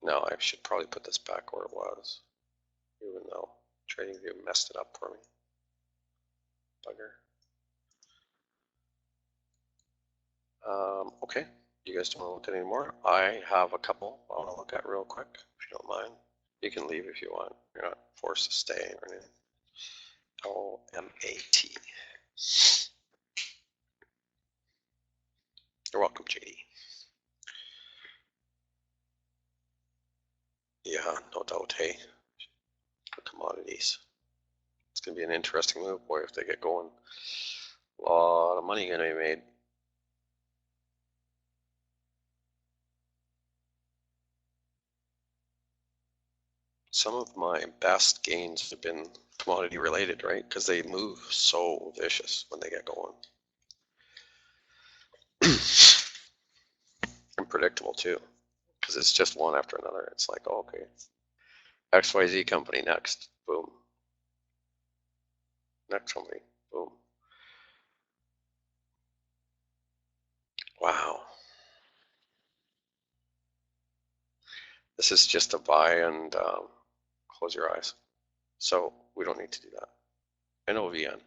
No, I should probably put this back where it was, even though TradingView messed it up for me. Bugger. Okay, you guys don't want to look at any more? I have a couple I want to look at real quick, if you don't mind. You can leave if you want. You're not forced to stay or anything. LMAT. You're welcome, JDee. Yeah, no doubt. Hey, for commodities, it's going to be an interesting move, boy, if they get going. A lot of money going to be made. Some of my best gains have been commodity related, right? Because they move so vicious when they get going. And predictable too, because it's just one after another. It's like, oh, okay. XYZ company next. Boom. Next company. Boom. Wow. This is just a buy and close your eyes. So we don't need to do that. NOVN.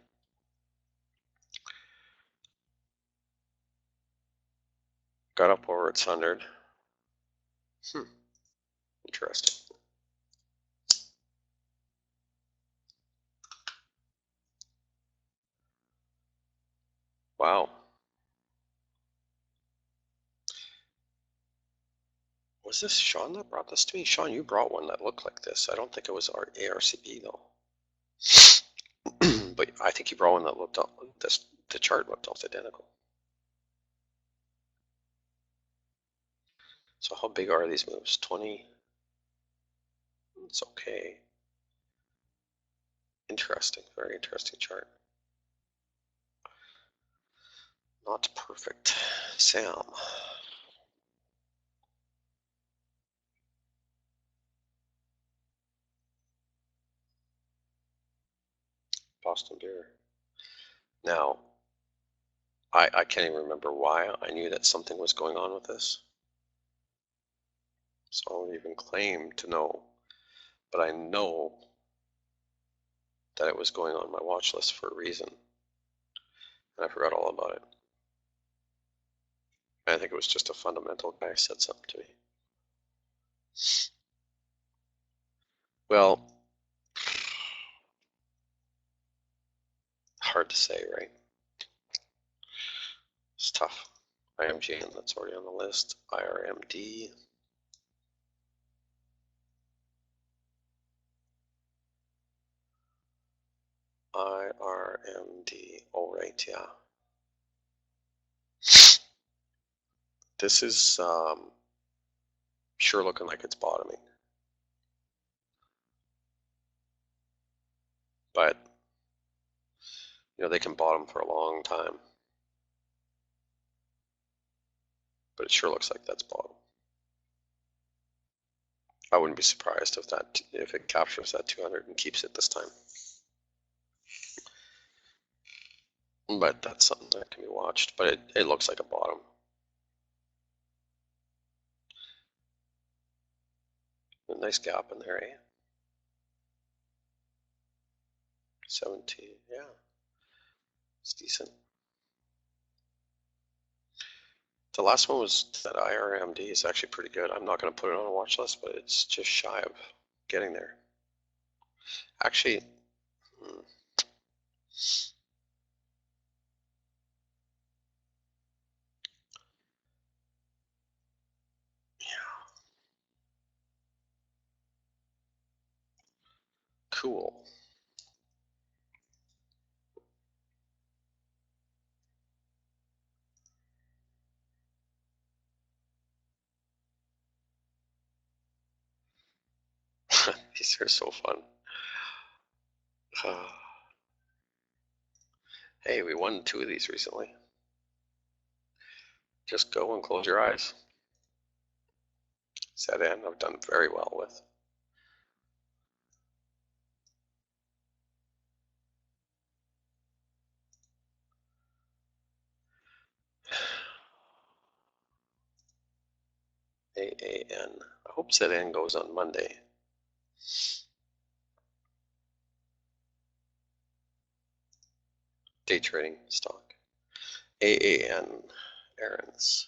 Got up over its 100. Interesting. Wow. Was this Sean that brought this to me? Sean, you brought one that looked like this. I don't think it was our ARCB though. But I think you brought one that looked this. The chart looked almost identical. So how big are these moves? 20. It's okay. Interesting. Very interesting chart. Not perfect. Sam. Boston Beer. Now, I can't even remember why I knew that something was going on with this. So I won't even claim to know, but I know that it was going on my watch list for a reason. And I forgot all about it. I think it was just a fundamental guy said something to me. Well, hard to say, right? It's tough. IGMN, that's already on the list. IRMD. IRMD. All right, yeah. This is sure looking like it's bottoming. But, you know, they can bottom for a long time. But it sure looks like that's bottom. I wouldn't be surprised if it captures that 200 and keeps it this time. But that's something that can be watched. But it looks like a bottom. A nice gap in there, eh? 17, yeah. It's decent. The last one was that IRMD is actually pretty good. I'm not going to put it on a watch list, but it's just shy of getting there. Actually, yeah, KOOL. These are so fun. Hey, we won 2 of these recently. Just go and close your eyes. ZN I've done very well with. AAN. I hope ZN goes on Monday. Day trading stock. AAN. Aaron's.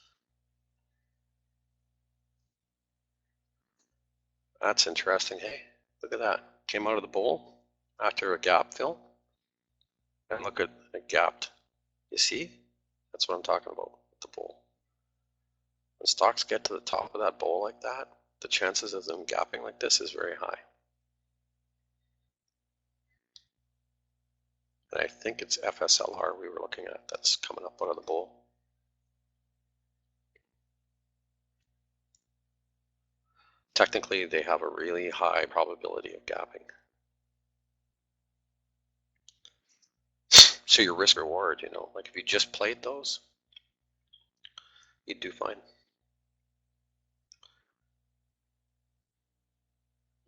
That's interesting. Hey, look at that. Came out of the bowl after a gap fill. And look at it gapped. You see? That's what I'm talking about with the bowl. When stocks get to the top of that bowl like that, the chances of them gapping like this is very high. And I think it's FSLR we were looking at that's coming up out of the bowl. Technically, they have a really high probability of gapping. So your risk reward, you know, like if you just played those, you'd do fine.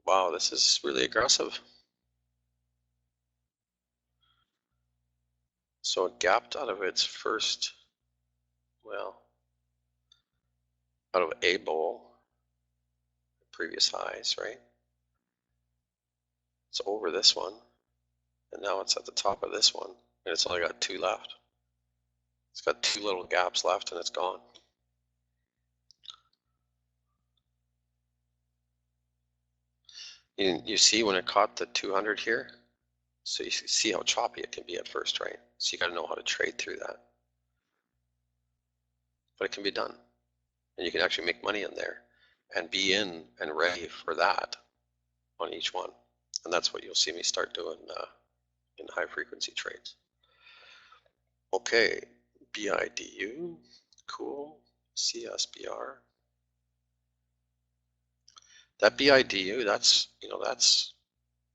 wow, this is really aggressive. So it gapped out of its first, well, out of a bowl, previous highs, right? It's over this one, and now it's at the top of this one, and it's only got 2 left. It's got 2 little gaps left, and it's gone. You see when it caught the 200 here, so you see how choppy it can be at first, right? So you got to know how to trade through that. But it can be done, and you can actually make money in there and be in and ready for that on each one. And that's what you'll see me start doing in high frequency trades. Okay, BIDU, KOOL, CSBR. That BIDU, that's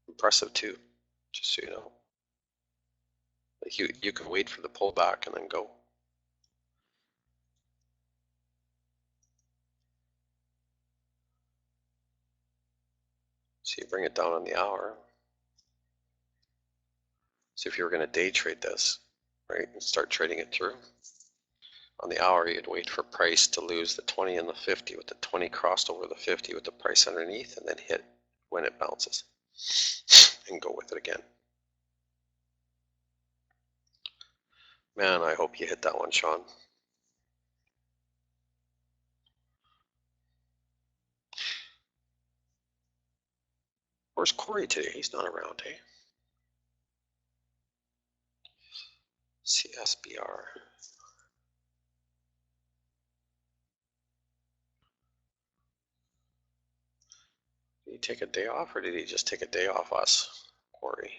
impressive too, just so you know. Like you can wait for the pullback and then go. So you bring it down on the hour. So if you were going to day trade this, right, and start trading it through, on the hour you'd wait for price to lose the 20 and the 50 with the 20 crossed over the 50 with the price underneath, and then hit when it bounces and go with it again. Man, I hope you hit that one, Sean. Where's Corey today? He's not around, eh? CSBR. Did he take a day off, or did he just take a day off us, Corey?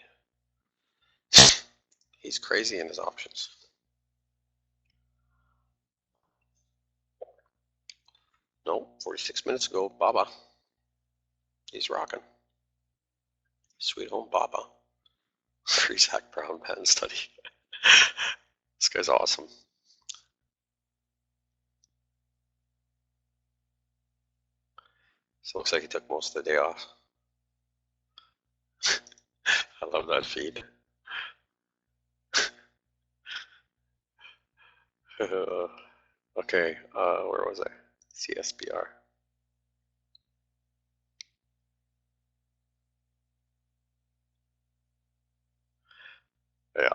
He's crazy in his options. No, 46 minutes ago, Baba. He's rocking. Sweet home Baba. Free Zach Brown pen study. This guy's awesome. So it looks like he took most of the day off. I love that feed. Okay, where was I? CSBR. Yeah.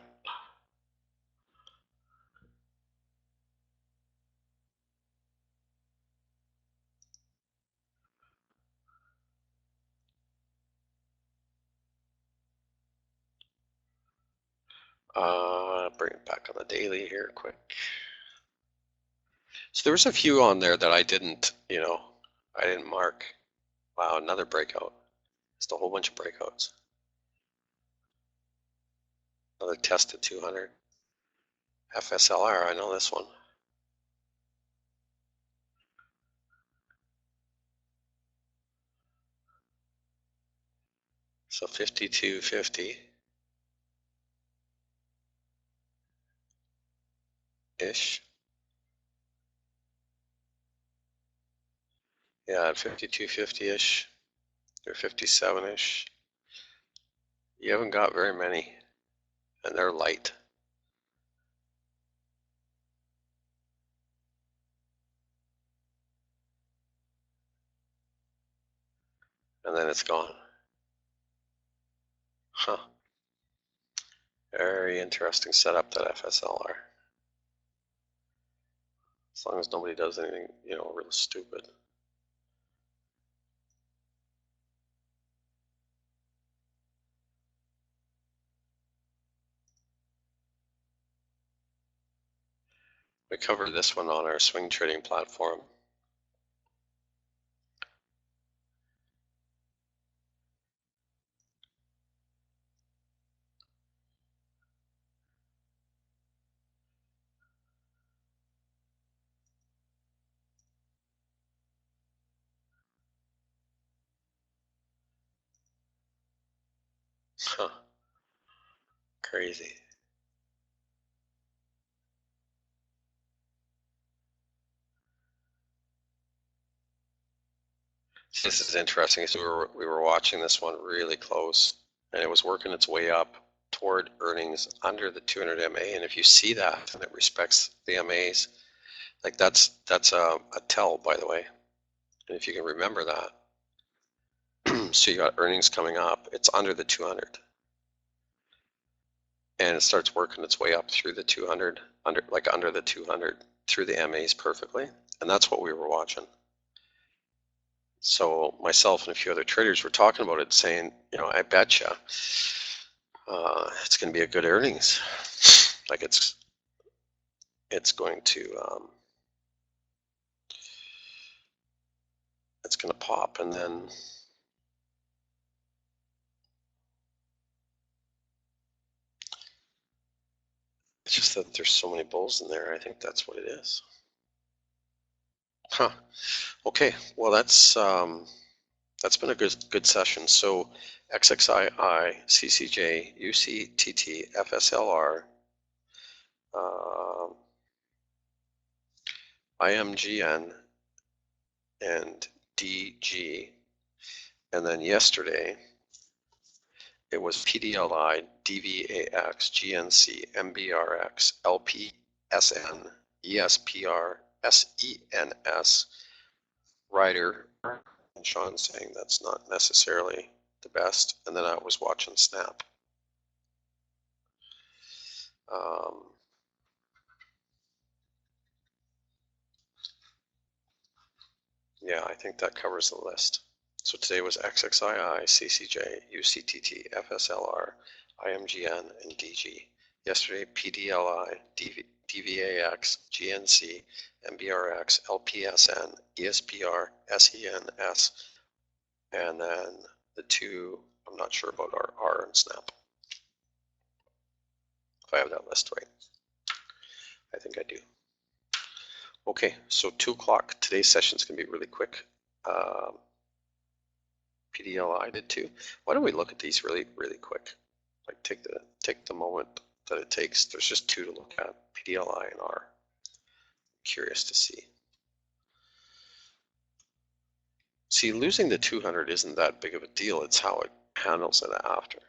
Bring it back on the daily here quick. So there was a few on there that I didn't, I didn't mark. Wow, another breakout. Just a whole bunch of breakouts. Another test at 200. FSLR, I know this one. So 52.50-ish. Yeah, 52.50-ish or 57-ish. You haven't got very many, and they're light. And then it's gone. Huh. Very interesting setup, that FSLR. As long as nobody does anything, real stupid. We covered this one on our swing trading platform. Huh. Crazy. This is interesting. So we were watching this one really close, and it was working its way up toward earnings under the 200 MA. And if you see that and it respects the MAs, like that's a tell, by the way. And if you can remember that, so you got earnings coming up, it's under the 200, and it starts working its way up through the 200, under the 200 through the MAs perfectly, and that's what we were watching. So myself and a few other traders were talking about it, saying, you know, I betcha it's going to be a good earnings. Like it's going to it's going to pop, and then it's just that there's so many bulls in there. I think that's what it is. Huh. Okay. Well, that's been a good session. So XXII, CCJ, UCTT, FSLR, IMGN, and DG, and then yesterday it was PDLI, DVAX, GNC, MBRX, LPSN, ESPR, SENS, Rider, and Sean saying that's not necessarily the best, and then I was watching Snap. Yeah, I think that covers the list. So today was XXII, CCJ, UCTT, FSLR, IMGN, and DG. Yesterday, PDLI, DVAX, GNC, MBRX, LPSN, ESPR, SENS, and then the two, I'm not sure about R and Snap. If I have that list right. I think I do. Okay, so 2 o'clock. Today's session is going to be really quick. PDLI did too. Why don't we look at these really quick? Like take the moment that it takes. There's just 2 to look at, PDLI and R. Curious to see. See, losing the 200 isn't that big of a deal. It's how it handles it after.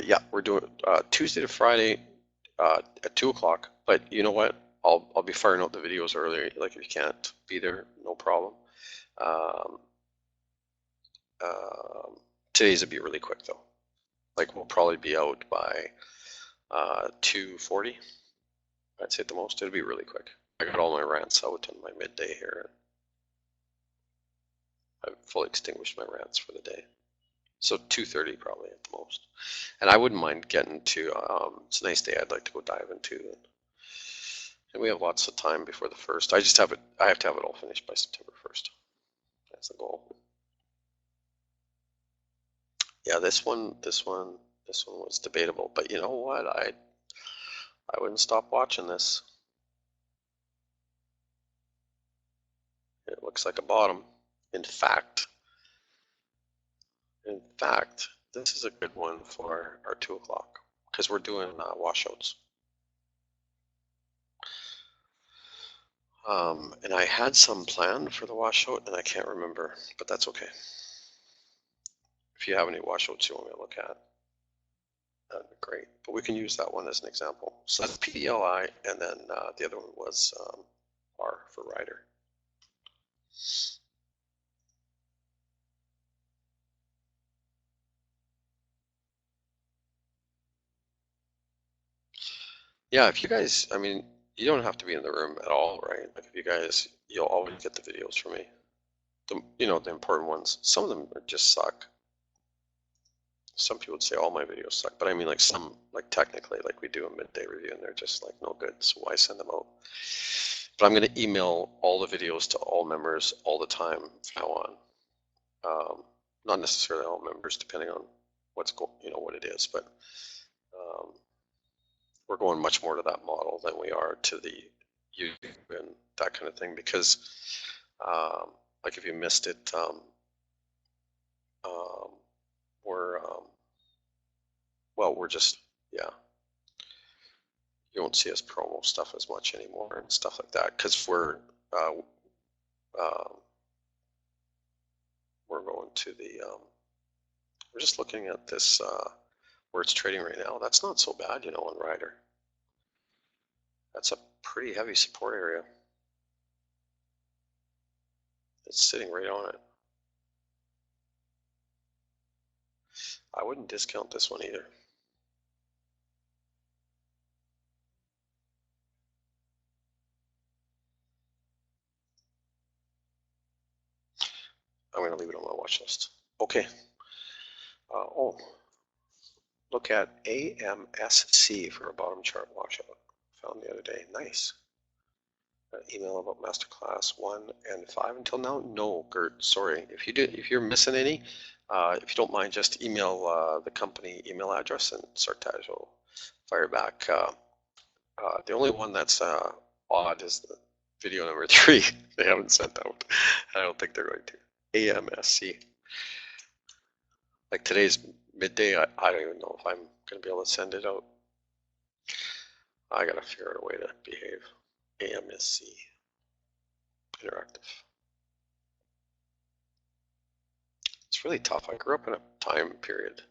Yeah, we're doing Tuesday to Friday at 2 o'clock. But you know what? I'll be firing out the videos earlier. Like if you can't be there, no problem. Today's would be really quick though. Like we'll probably be out by 2:40. I'd say at the most. It'll be really quick. I got all my rants out in my midday here. I've fully extinguished my rants for the day. So 2:30 probably at the most. And I wouldn't mind getting to, it's a nice day I'd like to go dive into. And we have lots of time before the 1st. I have to have it all finished by September 1st. That's the goal. Yeah, this one was debatable, but you know what? I wouldn't stop watching this. It looks like a bottom. In fact, this is a good one for our 2 o'clock because we're doing washouts. And I had some planned for the washout and I can't remember, but that's okay. If you have any washouts you want me to look at, that'd be great. But we can use that one as an example. So that's PDLI, and then the other one was R for Rider. Yeah, if you guys, I mean, you don't have to be in the room at all, right? Like if you guys, you'll always get the videos from me. The important ones. Some of them just suck. Some people would say all my videos suck, but I mean like some, like technically, like we do a midday review and they're just like no good, so why send them out? But I'm going to email all the videos to all members all the time from now on. Not necessarily all members, depending on what's going, what it is, but we're going much more to that model than we are to the YouTube and that kind of thing, because like if you missed it, we're just, yeah, you won't see us promo stuff as much anymore and stuff like that because we're going to the we're just looking at this where it's trading right now. That's not so bad, you know, on Rider. That's a pretty heavy support area. It's sitting right on it. I wouldn't discount this one either. I'm going to leave it on my watch list. Okay. Oh, look at AMSC for a bottom chart washout. Found the other day. Nice. Email about masterclass 1 and 5 until now? No, Curt, sorry. If you're missing any, if you don't mind, just email the company email address and Sartaj will fire back. The only one that's odd is the video number 3. They haven't sent out. I don't think they're going to. AMSC. Like today's midday, I don't even know if I'm going to be able to send it out. I got to figure out a way to behave. AMSC. Interactive. It's really tough. I grew up in a time period.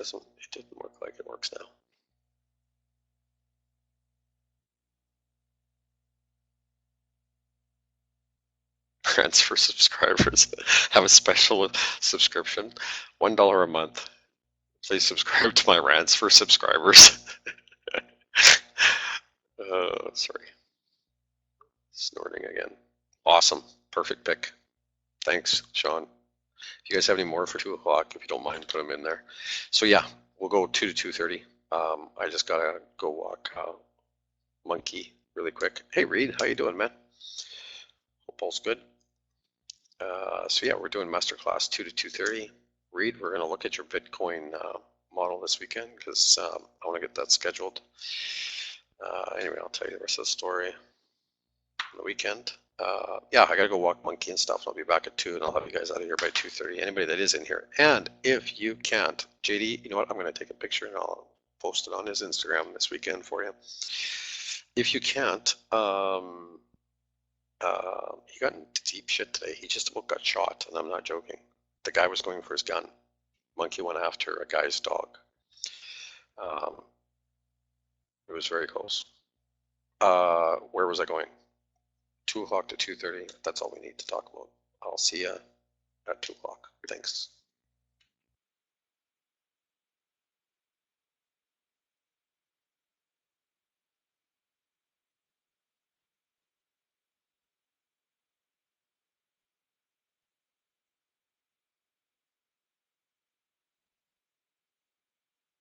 It didn't work like it works now. Rants for subscribers. Have a special subscription. $1 a month. Please subscribe to my rants for subscribers. Sorry. Snorting again. Awesome. Perfect pick. Thanks, Sean. If you guys have any more for 2 o'clock, if you don't mind, put them in there. So yeah, we'll go 2 to 2:30. I just gotta go walk Monkey really quick. Hey Reed, how you doing, man? Hope all's good. So yeah, we're doing masterclass 2 to 2:30. Reed, we're gonna look at your Bitcoin model this weekend because I want to get that scheduled. Anyway, I'll tell you the rest of the story on the weekend. Yeah, I gotta go walk Monkey and stuff. I'll be back at 2 and I'll have you guys out of here by 2:30. Anybody that is in here. And if you can't, JDee, you know what? I'm gonna take a picture and I'll post it on his Instagram this weekend for you. If you can't, he got into deep shit today. He just about got shot, and I'm not joking. The guy was going for his gun. Monkey went after a guy's dog. It was very close. Where was I going? 2 o'clock to 2:30. That's all we need to talk about. I'll see you at 2 o'clock. Thanks.